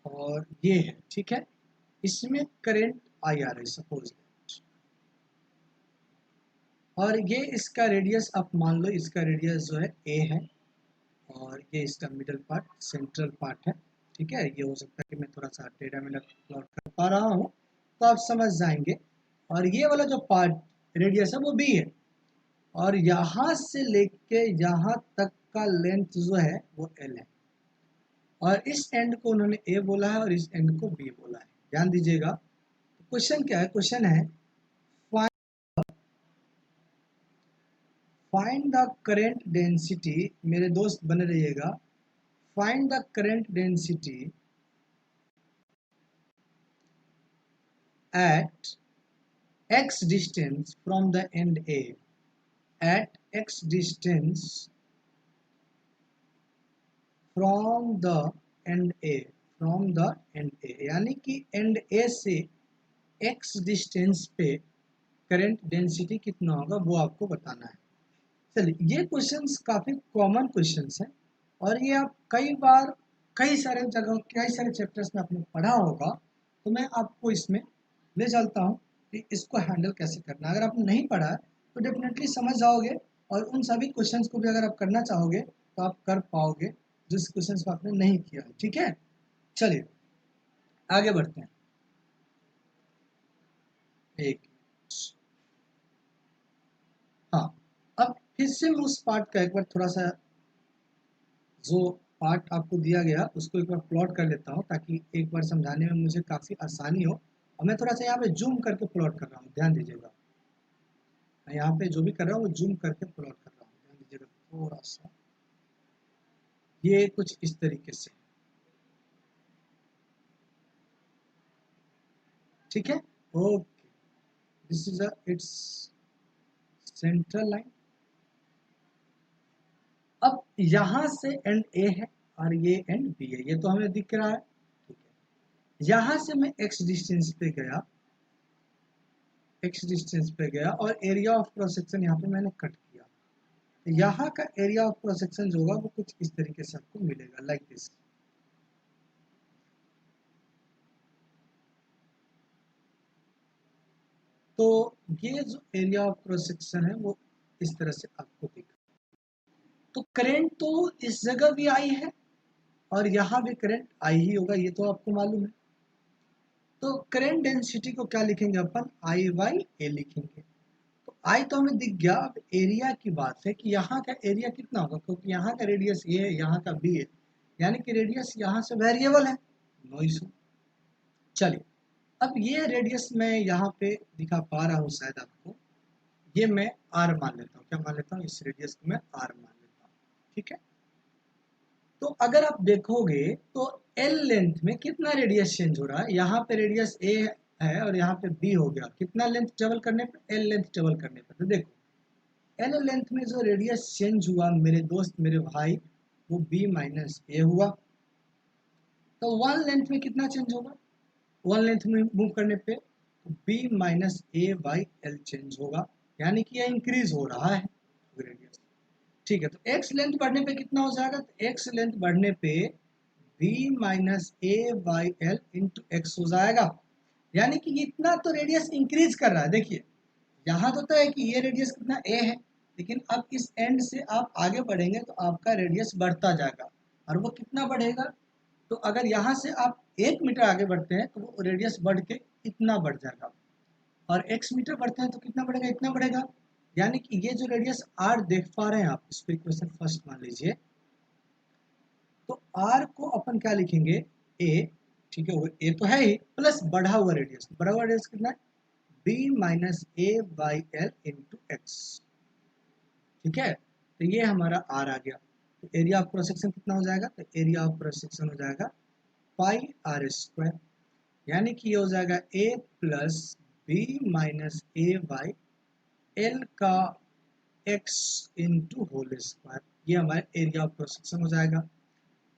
और ये है, ठीक है, इसमें करंट आई आ रहा है सपोज, और ये इसका रेडियस आप मान लो, इसका रेडियस जो है ए है, और ये इसका मिडल पार्ट, सेंट्रल पार्ट है, ठीक है। ये हो सकता है कि मैं थोड़ा सा टेढ़ा मेढ़ा प्लॉट कर पा रहा हूँ, तो आप समझ जाएंगे। और ये वाला जो पार्ट रेडियस है वो बी है, और यहाँ से लेके यहाँ तक का लेंथ जो है वो एल है, और इस एंड को उन्होंने ए बोला है और इस एंड को बी बोला है। ध्यान दीजिएगा, क्वेश्चन क्या है? क्वेश्चन है फाइंड द करेंट डेंसिटी, मेरे दोस्त बने रहिएगा, find the current density at x distance from the end A, at x distance from the end A, from the end A, यानी कि end A से x डिस्टेंस पे current density कितना होगा वो आपको बताना है। चलिए, ये क्वेश्चंस काफ़ी कॉमन क्वेश्चंस हैं और ये आप कई बार कई सारे जगह कई सारे चैप्टर्स में आपने पढ़ा होगा, तो मैं आपको इसमें ले चलता हूँ कि इसको हैंडल कैसे करना है। अगर आपने नहीं पढ़ा है तो डेफिनेटली समझ जाओगे और उन सभी क्वेश्चंस को भी अगर आप करना चाहोगे तो आप कर पाओगे जिस क्वेश्चंस को आपने नहीं किया है। ठीक है, चलिए आगे बढ़ते हैं। एक, हाँ, अब फिर से मैं उस पार्ट का एक बार थोड़ा सा जो पार्ट आपको दिया गया उसको एक बार प्लॉट कर लेता हूँ ताकि एक बार समझाने में मुझे काफ़ी आसानी हो। और मैं थोड़ा सा यहाँ पे जूम करके प्लॉट कर रहा हूँ, ध्यान दीजिएगा। मैं यहाँ पे जो भी कर रहा हूँ वो जूम करके प्लॉट कर रहा हूँ, ध्यान दीजिएगा थोड़ा सा। ये कुछ इस तरीके से, ठीक है, okay. This is it's central line. अब यहाँ से एंड ए है और ये एंड बी है, ये तो हमें दिख रहा है। ठीक है, यहाँ से मैं एक्स डिस्टेंस पे गया, एक्स डिस्टेंस पे गया और एरिया ऑफ क्रॉस सेक्शन यहाँ पे मैंने कट किया। यहाँ का एरिया ऑफ क्रॉस सेक्शन जो होगा वो कुछ इस तरीके से आपको मिलेगा, लाइक दिस। तो ये जो एरिया ऑफ क्रॉस सेक्शन है वो इस तरह से आपको दिखा। तो करंट तो इस जगह भी आई है और यहाँ भी करंट आई ही होगा, ये तो आपको मालूम है। तो करंट डेंसिटी को क्या लिखेंगे अपन, आई बाई ए लिखेंगे। तो आई तो हमें दिख गया। अब एरिया की बात है कि यहाँ का एरिया कितना होगा, क्योंकि यहाँ का रेडियस ये है, यहाँ का बी है, यानी कि रेडियस यहाँ से वेरिएबल है, नो इशू। चलिए, अब ये रेडियस मैं यहाँ पे दिखा पा रहा हूँ शायद आपको, ये मैं आर मान लेता हूँ। क्या मान लेता हूँ, इस रेडियस को मैं आर मान लेता हूँ। ठीक है, तो अगर आप देखोगे तो एल लेंथ में कितना रेडियस चेंज हो रहा है। यहाँ पे रेडियस ए है और यहाँ पे बी हो गया, कितना लेंथ ट्रेवल करने पर, एल लेंथ ट्रेवल करने पर। तो देखो एल लेंथ में जो रेडियस चेंज हुआ मेरे दोस्त मेरे भाई, वो बी माइनस ए हुआ। तो वन लेंथ में कितना चेंज होगा, वन लेंथ में मूव करने पे B minus A by L change होगा, यानी कि यह इंक्रीज हो रहा है रेडियस। ठीक है, तो एक्स लेंथ बढ़ने पे कितना हो जाएगा, तो एक्स लेंथ बढ़ने पे B minus A by L into x हो जाएगा। यानी कि इतना तो रेडियस इंक्रीज कर रहा है। देखिए यहाँ तो है कि ये रेडियस कितना ए है, लेकिन अब इस एंड से आप आगे बढ़ेंगे तो आपका रेडियस बढ़ता जाएगा। और वो कितना बढ़ेगा, तो अगर यहाँ से आप 1 मीटर आगे बढ़ते हैं तो वो रेडियस बढ़ के इतना बढ़ जाएगा, और x मीटर बढ़ते हैं तो कितना बढ़ेगा, इतना बढ़ेगा। यानी कि ये जो रेडियस r देख पा रहे हैं आप, इसको इक्वेशन फर्स्ट मान लीजिए। तो r को अपन क्या लिखेंगे, a, ठीक है, वो a तो है ही, प्लस बढ़ा हुआ रेडियस। बढ़ा हुआ रेडियस कितना है, b minus A by L into x. ठीक है, तो ये हमारा r आ गया। तो एरिया ऑफ क्रॉस सेक्शन कितना हो जाएगा, तो एरिया ऑफ क्रॉस सेक्शन हो जाएगा पाई आर स्क्वायर, यानी कि ये हो जाएगा a plus B minus A by L का एक्स इंटू होल स्क्वायर। ये हमारे एरिया ऑफ क्रॉस सेक्शन हो जाएगा।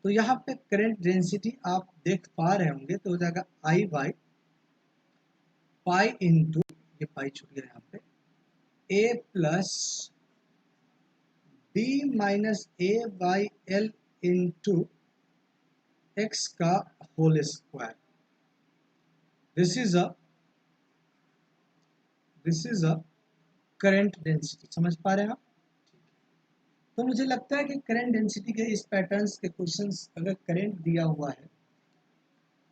तो यहाँ पे करंट डेंसिटी आप देख पा रहे होंगे, तो हो जाएगा आई बाई पाई इंटू, ये पाई छूट गया यहाँ पे, A plus B minus A by L into X का whole square. This is a current density. समझ पा रहे हैं आप। तो मुझे लगता है कि करंट डेंसिटी के इस पैटर्न्स के क्वेश्चंस, अगर करंट दिया हुआ है,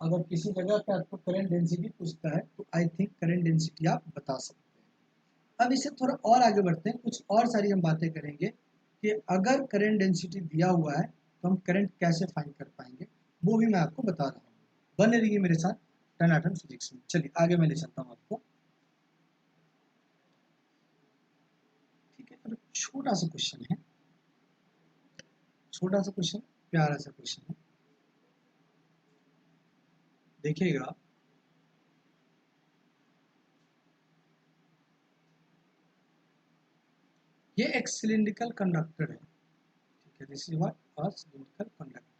अगर किसी जगह पे आपको करंट डेंसिटी पूछता है तो आई थिंक करंट डेंसिटी आप बता सकते हैं। अब इसे थोड़ा और आगे बढ़ते हैं, कुछ और सारी हम बातें करेंगे कि अगर करंट डेंसिटी दिया हुआ है तो हम करंट कैसे फाइंड कर पाएंगे, वो भी मैं आपको बता रहा हूँ। बने रहिए मेरे साथ टनाटन फिजिक्स में। चलिए आगे मैं ले चलता हूँ आपको। ठीक है, तो छोटा सा क्वेश्चन है, छोटा सा क्वेश्चन, प्यारा सा क्वेश्चन है, देखिएगा। ये एक सिलिंड्रिकल कंडक्टर है, ठीक है, this is what a cylindrical conductor.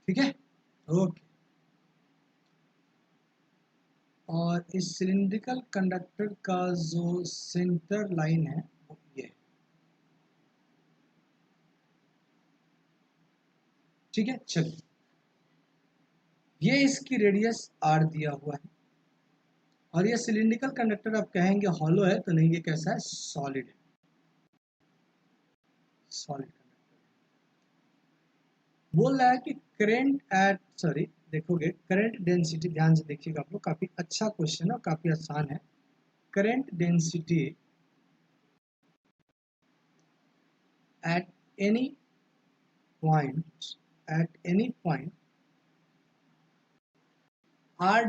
ठीक है, ओके। और इस सिलिंड्रिकल कंडक्टर का जो सेंटर लाइन है वो ये है, ठीक है। चलिए, ये इसकी रेडियस आर दिया हुआ है, और ये सिलिंड्रिकल कंडक्टर आप कहेंगे हॉलो है तो नहीं, ये कैसा है, सॉलिड है, सॉलिड कंडक्टर। बोल रहा है कि करंट एट, सॉरी देखोगे करंट डेंसिटी, ध्यान से देखिएगा आप लोग, काफी अच्छा क्वेश्चन है और काफी आसान है। Current density at any point r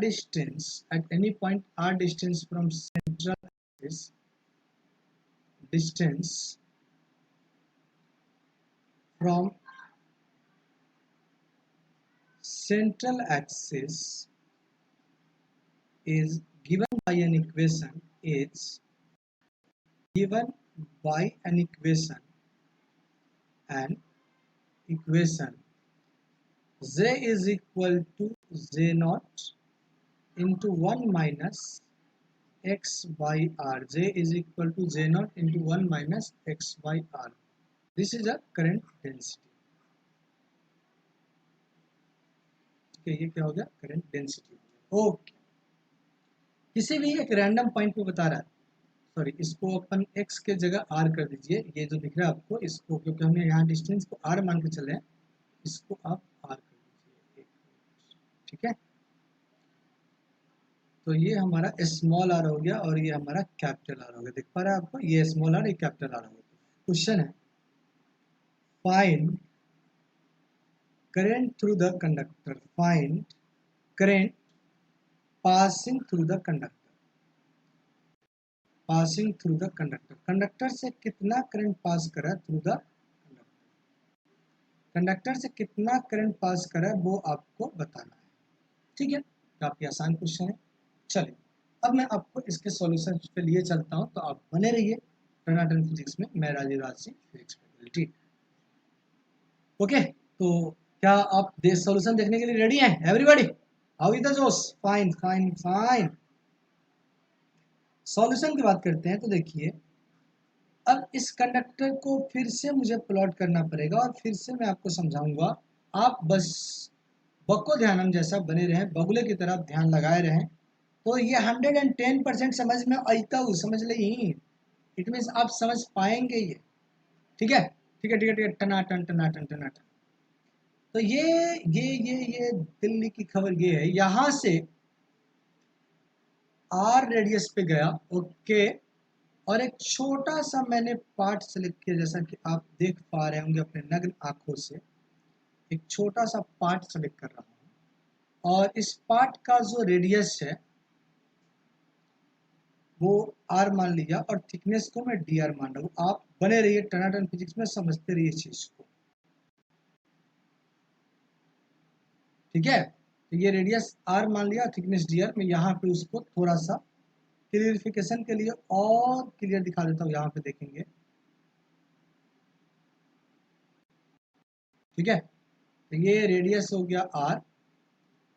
distance from central axis, distance from central axis is given by an equation, is given by an equation z is equal to z naught into 1 minus x by r. J is equal to J naught into 1 minus x by r. This is a current density. ठीक है, ये क्या हो गया, current density. Okay, किसी भी एक random point पे बता रहा है, सॉरी इसको अपन x के जगह r कर दीजिए, ये जो दिख रहा है आपको, इसको क्योंकि हमने यहाँ डिस्टेंस को r मान के चले हैं, इसको आप r कर दीजिए, ठीक है। तो ये हमारा स्मॉल r हो गया और ये हमारा कैपिटल R हो गया, दिख पा रहा है आपको, ये स्मॉल r, ये कैपिटल R हो गया। क्वेश्चन है, find current through the conductor, find current passing through the conductor, passing through the conductor, conductor से कितना करंट पास करा थ्रू द कंडक्टर, कंडक्टर से कितना करंट पास करा वो आपको बताना है, ठीक है। काफी आसान क्वेश्चन है। चलिए, अब मैं आपको इसके सॉल्यूशन पे लिए चलता हूं, तो आप बने रहिए टनाटन फिजिक्स में, मैं Rajiv Raj Singh physics faculty. Okay, तो क्या आप सॉल्यूशन देखने के लिए रेडी हैं एवरीबॉडी? हाउ इज द जोश? Fine fine fine. सॉल्यूशन की बात करते हैं, तो देखिए अब इस कंडक्टर को फिर से मुझे प्लॉट करना पड़ेगा और फिर से मैं आपको समझाऊंगा, आप बस बको ध्यानम जैसा बने रहें, बगुले की तरफ ध्यान लगाए रहें, तो ये 110% समझ में आता हूँ, समझ ली, इट मीन्स आप समझ पाएंगे ये, ठीक है, ठीक है, ठीक है, ठीक है, टनाटन टनाटन टनाटन। तो ये दिल्ली की खबर ये है, यहां से आर रेडियस पे गया, ओके, और एक छोटा सा मैंने पार्ट सेलेक्ट किया, जैसा कि आप देख पा रहे होंगे अपने नग्न आंखों से, एक छोटा सा पार्ट सेलेक्ट कर रहा हूँ, और इस पार्ट का जो रेडियस है वो आर मान लिया, और थिकनेस को मैं डी आर मान रहा हूँ। आप बने रहिए टनाटन फिजिक्स में, समझते रहिए चीज को, ठीक है। तो ये रेडियस आर मान लिया, थिकनेस डी आर, मैं यहाँ पे उसको थोड़ा सा क्लियरिफिकेशन के लिए और क्लियर दिखा देता हूँ, यहाँ पे देखेंगे, ठीक है। तो ये रेडियस हो गया आर,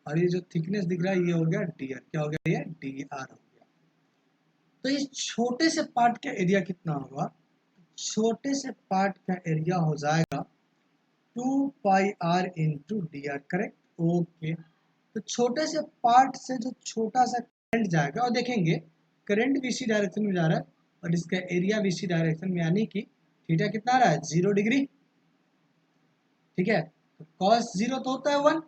और ये जो थिकनेस दिख रहा है ये हो गया डी आर, क्या हो गया, ये डी आर हो गया। तो इस छोटे से पार्ट का एरिया कितना होगा, छोटे से पार्ट का एरिया हो जाएगा 2 pi R into D R, correct, okay. तो छोटे से पार्ट से जो छोटा सा करंट जाएगा, और देखेंगे करंट भी इसी डायरेक्शन में जा रहा है, और इसका एरिया भी इसी डायरेक्शन में, यानी कि थीटा कितना आ रहा है, 0 डिग्री, ठीक है। तो कॉस 0 तो होता है 1,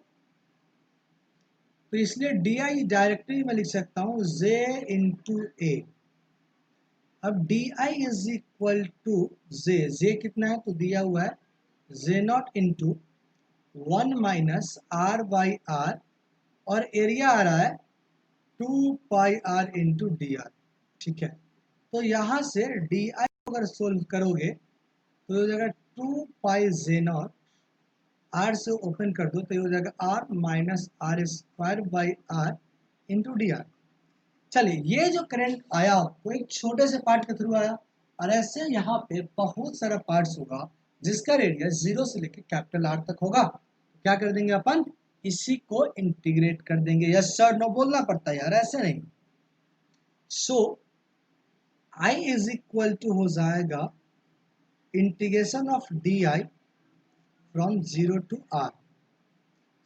तो इसलिए डी आई डायरेक्टली मैं लिख सकता हूँ जे इंटू ए। अब D I is equal to J कितना है, तो दिया हुआ है J not into 1 minus R by R, और एरिया आ रहा है 2 pi R into D R, ठीक है। तो यहाँ से डी आई अगर सोल्व करोगे तो हो जाएगा 2 पाई जे नॉट आर से ओपन कर दो तो ये हो जाएगा R minus R square by R into D R. चलिए, ये जो करंट आया आपको एक छोटे से पार्ट के थ्रू आया, और ऐसे यहाँ पे बहुत सारा पार्ट्स होगा जिसका रेडियस 0 से लेकर कैपिटल आर तक होगा। क्या कर देंगे अपन, इसी को इंटीग्रेट कर देंगे। यस सर नो बोलना पड़ता है यार, ऐसे नहीं। So I is equal to हो जाएगा integration of D I from 0 to R.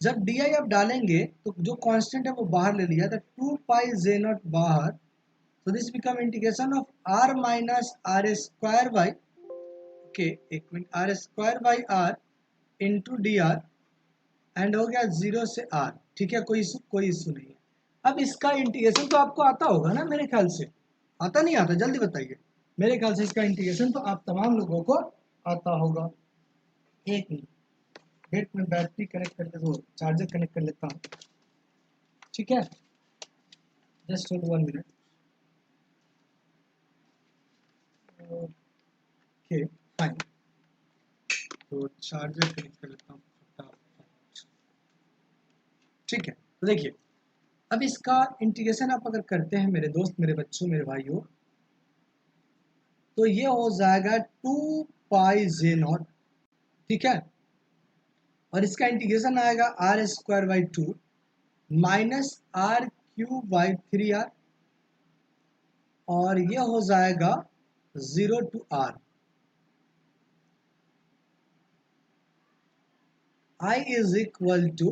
जब डी आई आप डालेंगे तो जो कांस्टेंट है वो बाहर ले लिया, तो 2 पाई जे नॉट बाहर, so this become integration of r minus r square by, okay एक minute, r square by r into dr, and हो गया 0 से r। ठीक है, कोई इशू नहीं है। अब इसका इंटीग्रेशन तो आपको आता होगा ना, मेरे ख्याल से आता नहीं आता, जल्दी बताइए। मेरे ख्याल से इसका इंटीग्रेशन तो आप तमाम लोगों को आता होगा। एक मिनट वेट, में बैटरी कनेक्ट कर लेता हूँ, चार्जर कनेक्ट कर लेता हूँ। ठीक है, just hold 1 minute. Okay fine, तो चार्जर कनेक्ट कर लेता हूँ। ठीक है, तो देखिए, अब इसका इंटीग्रेशन आप अगर करते हैं मेरे दोस्त, मेरे बच्चों, मेरे भाइयों, तो ये हो जाएगा 2 पाई जे नॉट। ठीक है, और इसका इंटीग्रेशन आएगा R square by 2 minus R cube by 3r, और ये हो जाएगा 0 to r। I is equal to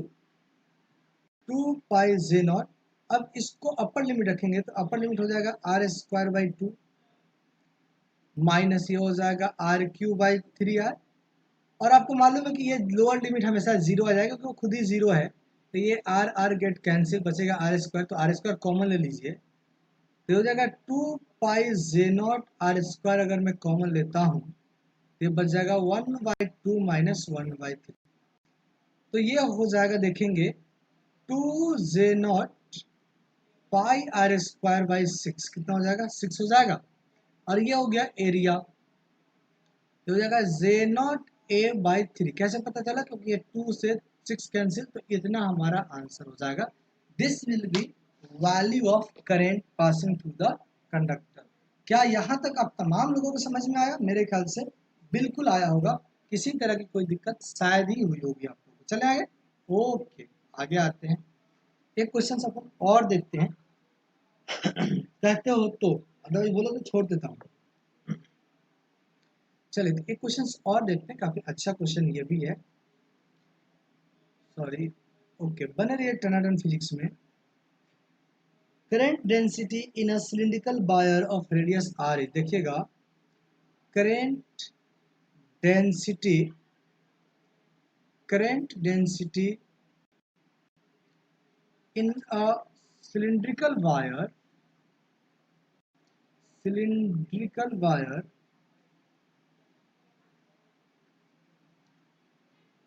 2 pi J naught. अब इसको अपर लिमिट रखेंगे तो अपर लिमिट हो जाएगा आर स्क्वायर बाई 2 माइनस ये हो जाएगा आर क्यूब बाई 3r। और आपको मालूम है कि ये लोअर लिमिट हमेशा 0 आ जाएगा क्योंकि खुद ही 0 है, तो ये आर आर गेट कैंसिल, बचेगा आर स्क्वायर, तो आर स्क्वायर कॉमन ले लीजिए, तो हो जाएगा 2 pi J naught are square. अगर मैं कॉमन लेता हूँ तो ये बच जाएगा 1/2 माइनस 1/3। तो ये हो जाएगा, देखेंगे 2 J not pi R square by 6, कितना हो जाएगा, 6 हो जाएगा। और ये हो गया एरिया, तो हो जाएगा जे नॉट ए बाई 3। कैसे पता चला, क्योंकि ये 2 से 6 कैंसिल, तो इतना हमारा आंसर हो जाएगा। This will B value of current passing through the conductor. क्या यहाँ तक आप तमाम लोगों को समझ में आया? मेरे ख्याल से बिल्कुल आया होगा, किसी तरह की कोई दिक्कत शायद ही हुई होगी आप लोगों को। चले आगे, ओके आगे आते हैं। एक क्वेश्चन अपन और देखते हैं। कहते हो तो, अदरवाइज बोलो तो छोड़ देता हूँ। चलिए, तो एक क्वेश्चन और देखते हैं, काफी अच्छा क्वेश्चन ये भी है। सॉरी, ओके, बने रहिए टनाटन फिजिक्स में। Current density in a cylindrical wire of radius R is, देखिएगा, current density, current density in a cylindrical wire, cylindrical wire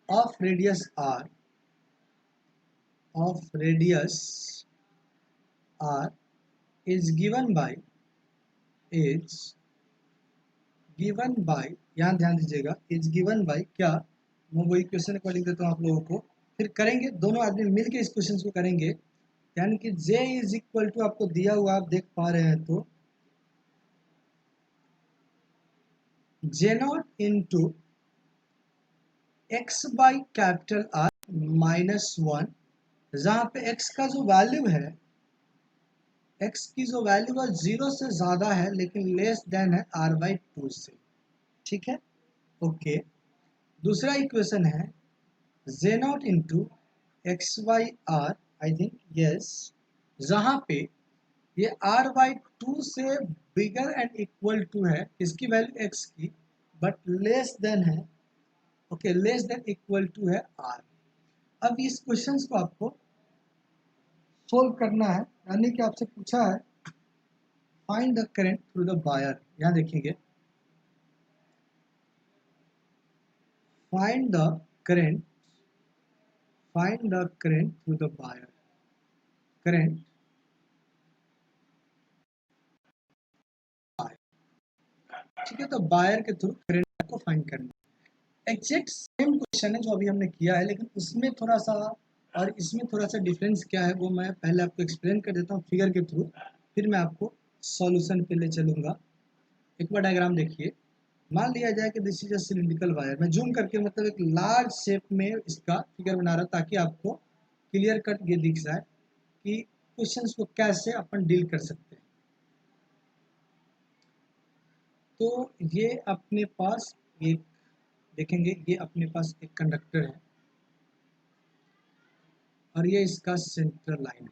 of radius r, of radius r is given by, is given by, यहाँ ध्यान दीजिएगा, is given by क्या, मैं वही question को लिख देता हूँ आप लोगों को, फिर करेंगे दोनों आदमी मिलके इस क्वेश्चन को करेंगे। यानी कि J इज इक्वल टू आपको दिया हुआ, आप देख पा रहे हैं, तो J not into X by capital R minus 1, जहाँ पे x का जो वैल्यू है, x की जो वैल्यू है 0 से ज़्यादा है लेकिन लेस देन है r/2 से। ठीक है, ओके। दूसरा इक्वेशन है J not into X by R, I think yes, जहाँ पे ये r/2 से बिगर एंड इक्वल टू है, इसकी वैल्यू x की, बट लेस देन है, okay, less than equal to है r। अब इस क्वेश्चन को आपको सोल्व करना है, यानी कि आपसे पूछा है find the current through the wire. यहाँ देखिए, find the current, find the current through the wire, current, ठीक है, तो वायर के थ्रू करंट को फाइंड करना है। एग्जैक्ट सेम क्वेश्चन है जो अभी हमने किया है, लेकिन उसमें थोड़ा सा और इसमें थोड़ा सा डिफरेंस क्या है वो मैं पहले आपको एक्सप्लेन कर देता हूँ फिगर के थ्रू, फिर मैं आपको सॉल्यूशन पे ले चलूँगा। एक बार डायग्राम देखिए। मान लिया जाए कि this is a cylindrical wire, मैं जूम करके मतलब एक लार्ज शेप में इसका फिगर बना रहा हूँ ताकि आपको क्लियर कट ये दिख जाए कि क्वेश्चंस को कैसे अपन डील कर सकते हैं। तो ये अपने पास एक देखेंगे, ये अपने पास एक कंडक्टर है और ये इसका सेंट्रल लाइन है,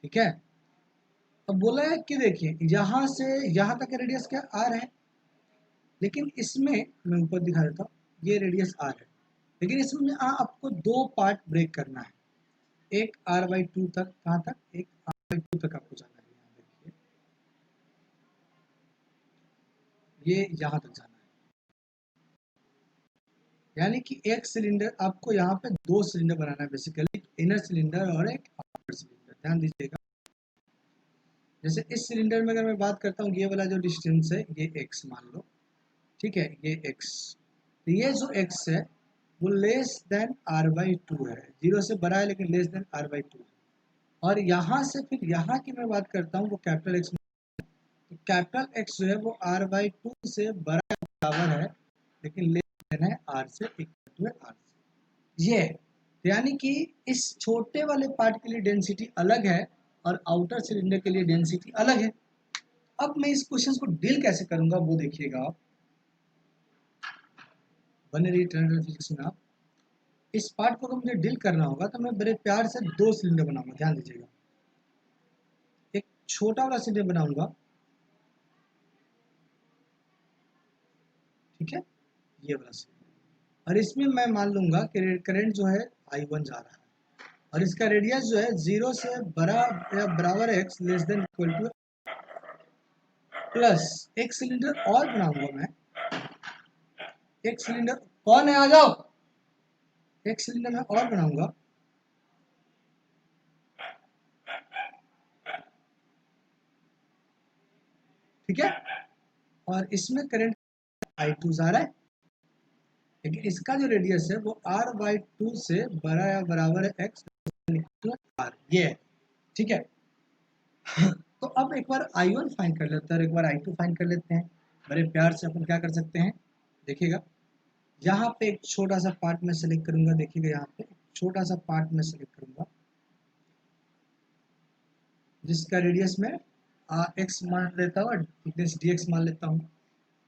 ठीक है। अब बोला है कि देखिए यहाँ से यहाँ तक रेडियस क्या आर है, लेकिन इसमें मैं ऊपर दिखा देता हूँ, ये रेडियस आर है, लेकिन इसमें आपको दो पार्ट ब्रेक करना है। एक r/2 तक, कहाँ तक, एक r/2 तक आपको जाना है। यहाँ देखिए ये यहाँ तक जाना है, यानी कि एक सिलेंडर आपको यहाँ पे दो सिलेंडर बनाना है बेसिकली, इनर सिलेंडर और एक आउटर सिलेंडर। ध्यान दीजिएगा, जैसे इस सिलेंडर में अगर मैं बात करता हूँ, ये वाला जो डिस्टेंस है ये x मान लो, ठीक है, ये x, तो ये जो x है वो लेस देन r/2 है, जीरो से बड़ा है लेकिन लेस देन r/2 है। और यहाँ से फिर यहाँ की मैं बात करता हूँ वो कैपिटल X, तो कैपिटल X जो है वो r/2 से बड़ा बराबर है, लेकिन लेस देन है r से, इक्वल टू है r से। ये यानी कि इस छोटे वाले पार्ट के लिए डेंसिटी अलग है और आउटर सिलेंडर के लिए डेंसिटी अलग है। अब मैं इस क्वेश्चन को डील कैसे करूंगा वो देखिएगा आप, बने रहिए टर्नल फिजिक्स में। आप इस पार्ट को अगर मुझे डील करना होगा तो मैं बड़े प्यार से दो सिलेंडर बनाऊंगा। ध्यान दीजिएगा, एक छोटा वाला सिलेंडर बनाऊंगा, ठीक है, ये वाला सिलेंडर, और इसमें मैं मान लूंगा कि करंट जो है I1 जा रहा है और इसका रेडियस जो है जीरो से बड़ा या बराबर है x less than equal to, plus एक सिलेंडर और बनाऊंगा मैं, एक सिलेंडर, कौन है आ जाओ, एक सिलेंडर मैं और बनाऊंगा, ठीक है, और इसमें करंट I2 जा रहा है, लेकिन इसका जो रेडियस है वो r/2 से बड़ा या बराबर है x r, ये है, ठीक है। तो अब एक बार I1 फाइंड कर लेते हैं और एक बार I2 फाइंड कर लेते हैं। बड़े प्यार से अपन क्या कर सकते हैं, देखिएगा, यहाँ पे एक छोटा सा पार्ट में सेलेक्ट करूंगा, देखिएगा यहाँ पे छोटा सा पार्ट में सेलेक्ट करूंगा जिसका रेडियस में x मान लेता हूँ, थिकनेस dx मान लेता हूँ।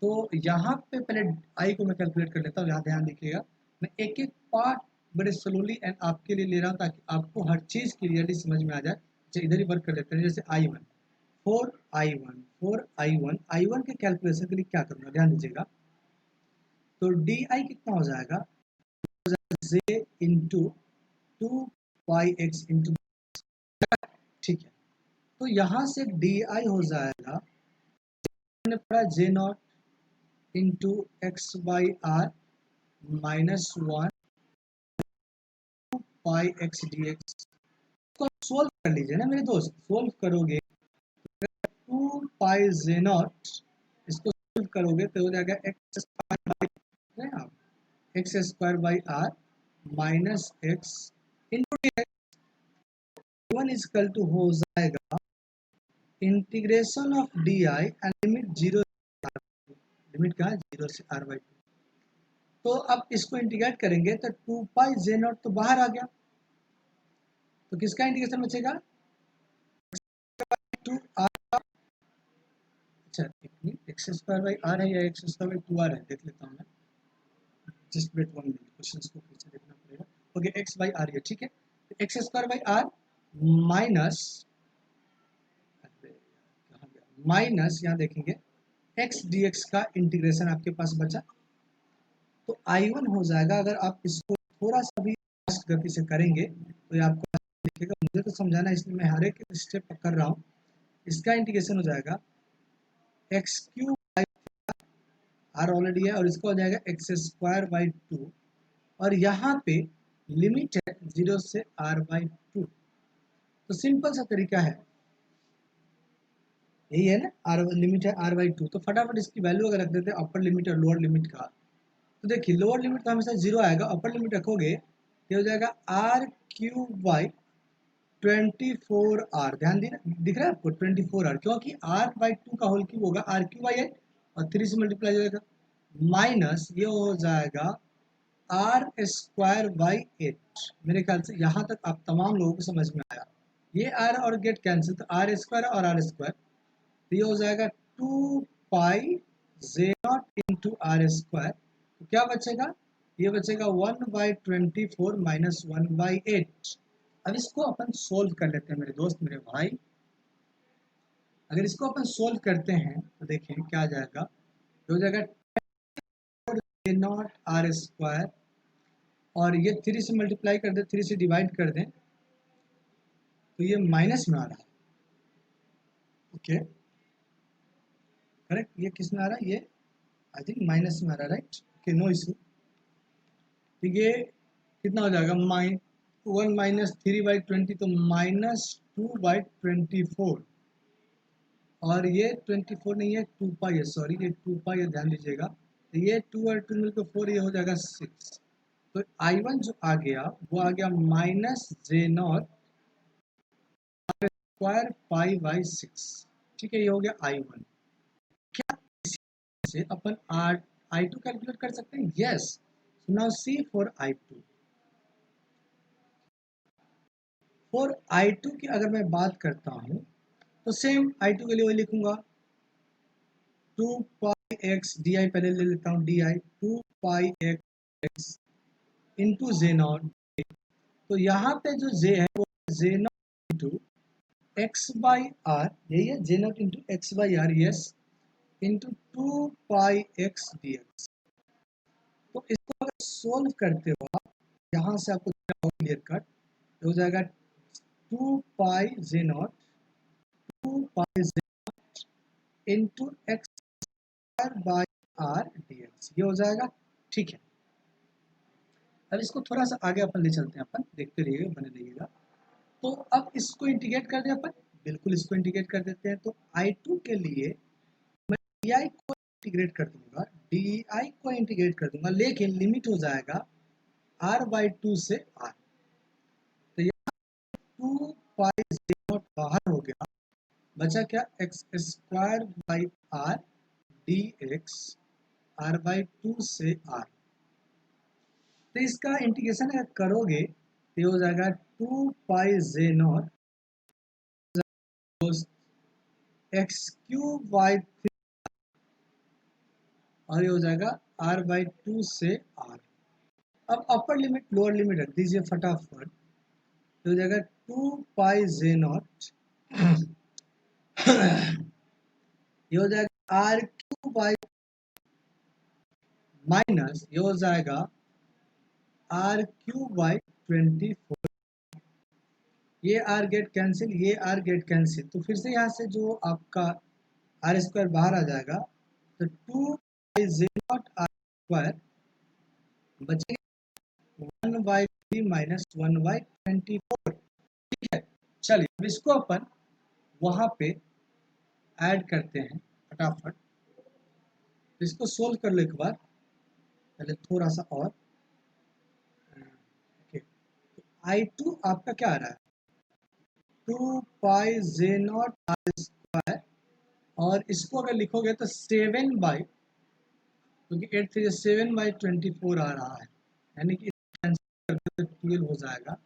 तो यहाँ पे पहले आई को मैं कैलकुलेट कर लेता हूँ। यहाँ ध्यान देखिएगा, मैं एक एक पार्ट बड़े स्लोली एंड आपके लिए ले रहा हूँ ताकि आपको हर चीज़ क्लियरली समझ में आ जाए। अच्छा, इधर ही वर्क कर लेते हैं, जैसे I1, 4I1 के कैलकुलेशन के लिए क्या करूँगा, ध्यान दीजिएगा। तो डी आई कितना हो जाएगा, जे इंटू 2πx इंटू, ठीक है। तो यहाँ से डी आई हो जाएगा, मैंने पढ़ा J not into X by R minus 1πx dx। इसको सोल्व कर लीजिए ना मेरे दोस्त, सोल्व करोगे 2 जे नॉट, इसको सोल्व करोगे तो हो जाएगा x square by R minus x into D x, one is equal to हो जाएगा integration of D I and limit zero, limit कहाँ है, जीरो से r/2। तो अब इसको इंटीग्रेट करेंगे तो 2 जे नॉट तो बाहर आ गया, तो किसका इंटीग्रेशन बचेगा, 2r, अच्छा एक minute, x square by R है या एक्स स्क्वायर बाई 2r है, देख लेता हूँ मैं, जस्ट वेट 1 मिनट, क्वेश्चन को फिर से देखना पड़ेगा। ओके, एक्स बाई आर, ये ठीक है, x square by R minus, minus यहाँ देखेंगे एक्स डी एक्स का इंटीग्रेशन आपके पास बचा, तो I1 हो जाएगा। अगर आप इसको थोड़ा सा भी फास्ट गति से करेंगे तो ये आपको दिखेगा, मुझे तो समझाना है इसलिए मैं हर एक स्टेप कर रहा हूँ। इसका इंटीग्रेशन हो जाएगा x cube by R already है, और इसका हो जाएगा एक्स स्क्वायर बाई 2, और यहाँ पे लिमिट है 0 से r/2। तो सिंपल सा तरीका है, यही है ना, आर लिमिट है r/2। तो फटाफट इसकी वैल्यू अगर रख देते हैं अपर लिमिट और लोअर लिमिट का, तो देखिए लोअर लिमिट तो हमेशा 0 आएगा, अपर लिमिट रखोगे तो हो जाएगा r³ / 24r। ध्यान दिख रहा है आपको 24r, क्योंकि r/2 का होल क्यूब होगा r³/8 और 3 से मल्टीप्लाई हो जाएगा, माइनस ये हो जाएगा r²/8। मेरे ख्याल से यहाँ तक आप तमाम लोगों को समझ में आया। ये r और गेट कैंसिल, तो r² और r², तो ये हो जाएगा 2π/0 तो क्या बचेगा, ये बचेगा 1/24 माइनस 1/8। अब इसको अपन सोल्व कर लेते हैं मेरे दोस्त मेरे भाई। अगर इसको अपन सोल्व करते हैं तो देखें क्या आ जाएगा, तो हो जाएगा r², और ये 3 से मल्टीप्लाई कर दें, 3 से डिवाइड कर दें, तो ये माइनस में आ रहा है। ओके करेक्ट, ये किस में आ रहा है, ये आई थिंक माइनस में आ रहा है, राइट। Okay no issue. तो ये कितना हो जाएगा, 1 - 3/20, तो -2/24, और ये 24 नहीं है 2π है, सॉरी ये 2π है, ध्यान दीजिएगा। तो ये 2 और 2 मिलकर 4, ये हो जाएगा 6। तो I1 जो आ गया वो आ गया -J0² π/6। ठीक है, ये हो गया I1। क्या से अपन I2 कैलकुलेट कर सकते हैं? Yes. Now see for I2, for I2 की अगर मैं बात करता हूँ तो सेम I2 के लिए वही लिखूंगा, 2πx di, पहले ले लेता हूँ di, 2πx इंटू J0। तो यहाँ पे जो J है वो J0 इंटू x/r, यही है J0 into x/r, yes, into 2πx dx। तो इसको अगर सोल्व करते हो आप, यहाँ से आपको क्लियर कट हो जाएगा 2π/J0 इंटू x/r dx, ये हो जाएगा। ठीक है, अब इसको थोड़ा सा आगे अपन ले चलते हैं, अपन देखते रहिएगा, बने रहिएगा। तो अब इसको इंटीग्रेट कर दें अपन, बिल्कुल इसको इंटीग्रेट कर देते हैं। तो I2 के लिए मैं di को इंटीग्रेट कर दूंगा, di को इंटीग्रेट कर दूंगा, लेकिन लिमिट हो जाएगा r/2 से r। तो यहाँ 2π/0 बाहर हो गया, बचा क्या, x² r dx r/2 से r। तो इसका इंटीग्रेशन अगर करोगे तो ये हो जाएगा 2π/0 x³ और ये हो जाएगा r/2 से r। अब अपर लिमिट लोअर लिमिट रख दीजिए फटाफट, तो हो जाएगा 2π/0 ये हो जाएगा r³ माइनस ये हो जाएगा r³/24। ये r गेट कैंसिल, ये r गेट कैंसिल, तो फिर से यहाँ से जो आपका r² बाहर आ जाएगा, तो 2π/0 r² बचेगा 1/3 माइनस 1/24। ठीक है, चलिए अब इसको अपन वहां पे ऐड करते हैं फटाफट। तो इसको सोल्व कर लो एक बार, पहले थोड़ा सा और। ओके, तो I2 आपका क्या आ रहा है, 2π/0 r², और इसको अगर लिखोगे तो 7 बाई, क्योंकि 8 से 7/24 आ रहा है, यानी कि 12 हो जाएगा, तो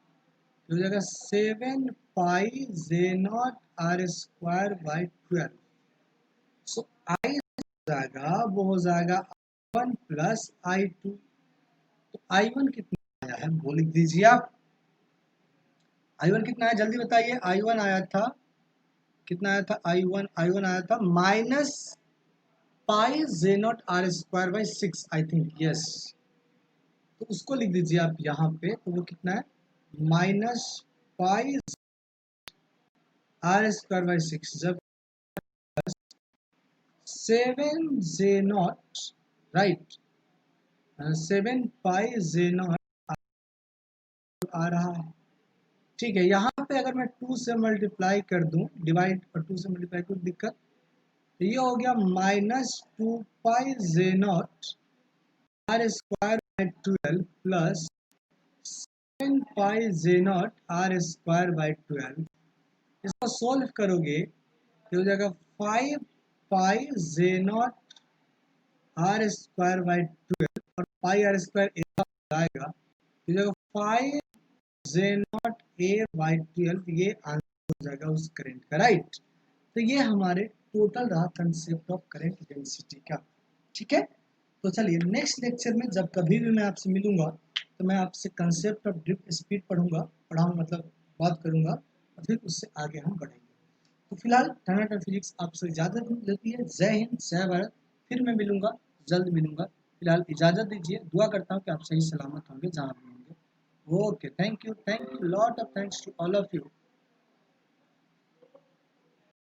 हो जाएगा 7π/0 r²/12। सो I हो जाएगा, वो हो जाएगा I1 प्लस I2। तो I1 कितना आया है वो लिख दीजिए आप। I1 कितना है जल्दी बताइए। I1 आया था, कितना आया था, I1 आया था -π/0 r²/6 आई थिंक, यस। तो उसको लिख दीजिए आप यहाँ पे, तो वो कितना है, -π/r²/6, जब 7J0, राइट, 7π/0 आ रहा है। ठीक है, यहाँ पे अगर मैं 2 से मल्टीप्लाई कर दूं, डिवाइड और 2 से मल्टीप्लाई कर, दिक्कत तो ये हो गया -2 पाई r square by 12 plus 7 pi r square by 12। इसको सोल्व करोगे तो हो जाएगा 5 पाई r स्क्वायर बाई 12 और पाई r स्क्वायर आएगा तो हो जाएगा 5 ये आंसर हो जाएगा उस करंट का, राइट। तो ये हमारे टोटल रहा कंसेप्ट ऑफ करंट डेंसिटी का, ठीक है। तो चलिए नेक्स्ट लेक्चर में जब कभी भी मैं आपसे मिलूंगा तो मैं आपसे कंसेप्ट ऑफ ड्रिफ्ट स्पीड पढ़ाऊंगा मतलब बात करूंगा और फिर उससे आगे हम बढ़ेंगे। तो फिलहाल टर्नर फिजिक्स आपसे इजाजत लेती है। जय हिंद, जय भारत। फिर मैं मिलूंगा, जल्द मिलूंगा। फिलहाल इजाजत दीजिए, दुआ करता हूँ कि आप सही सलामत होंगे जहाँ भी होंगे। Okay, thank you, lot of thanks to all of you.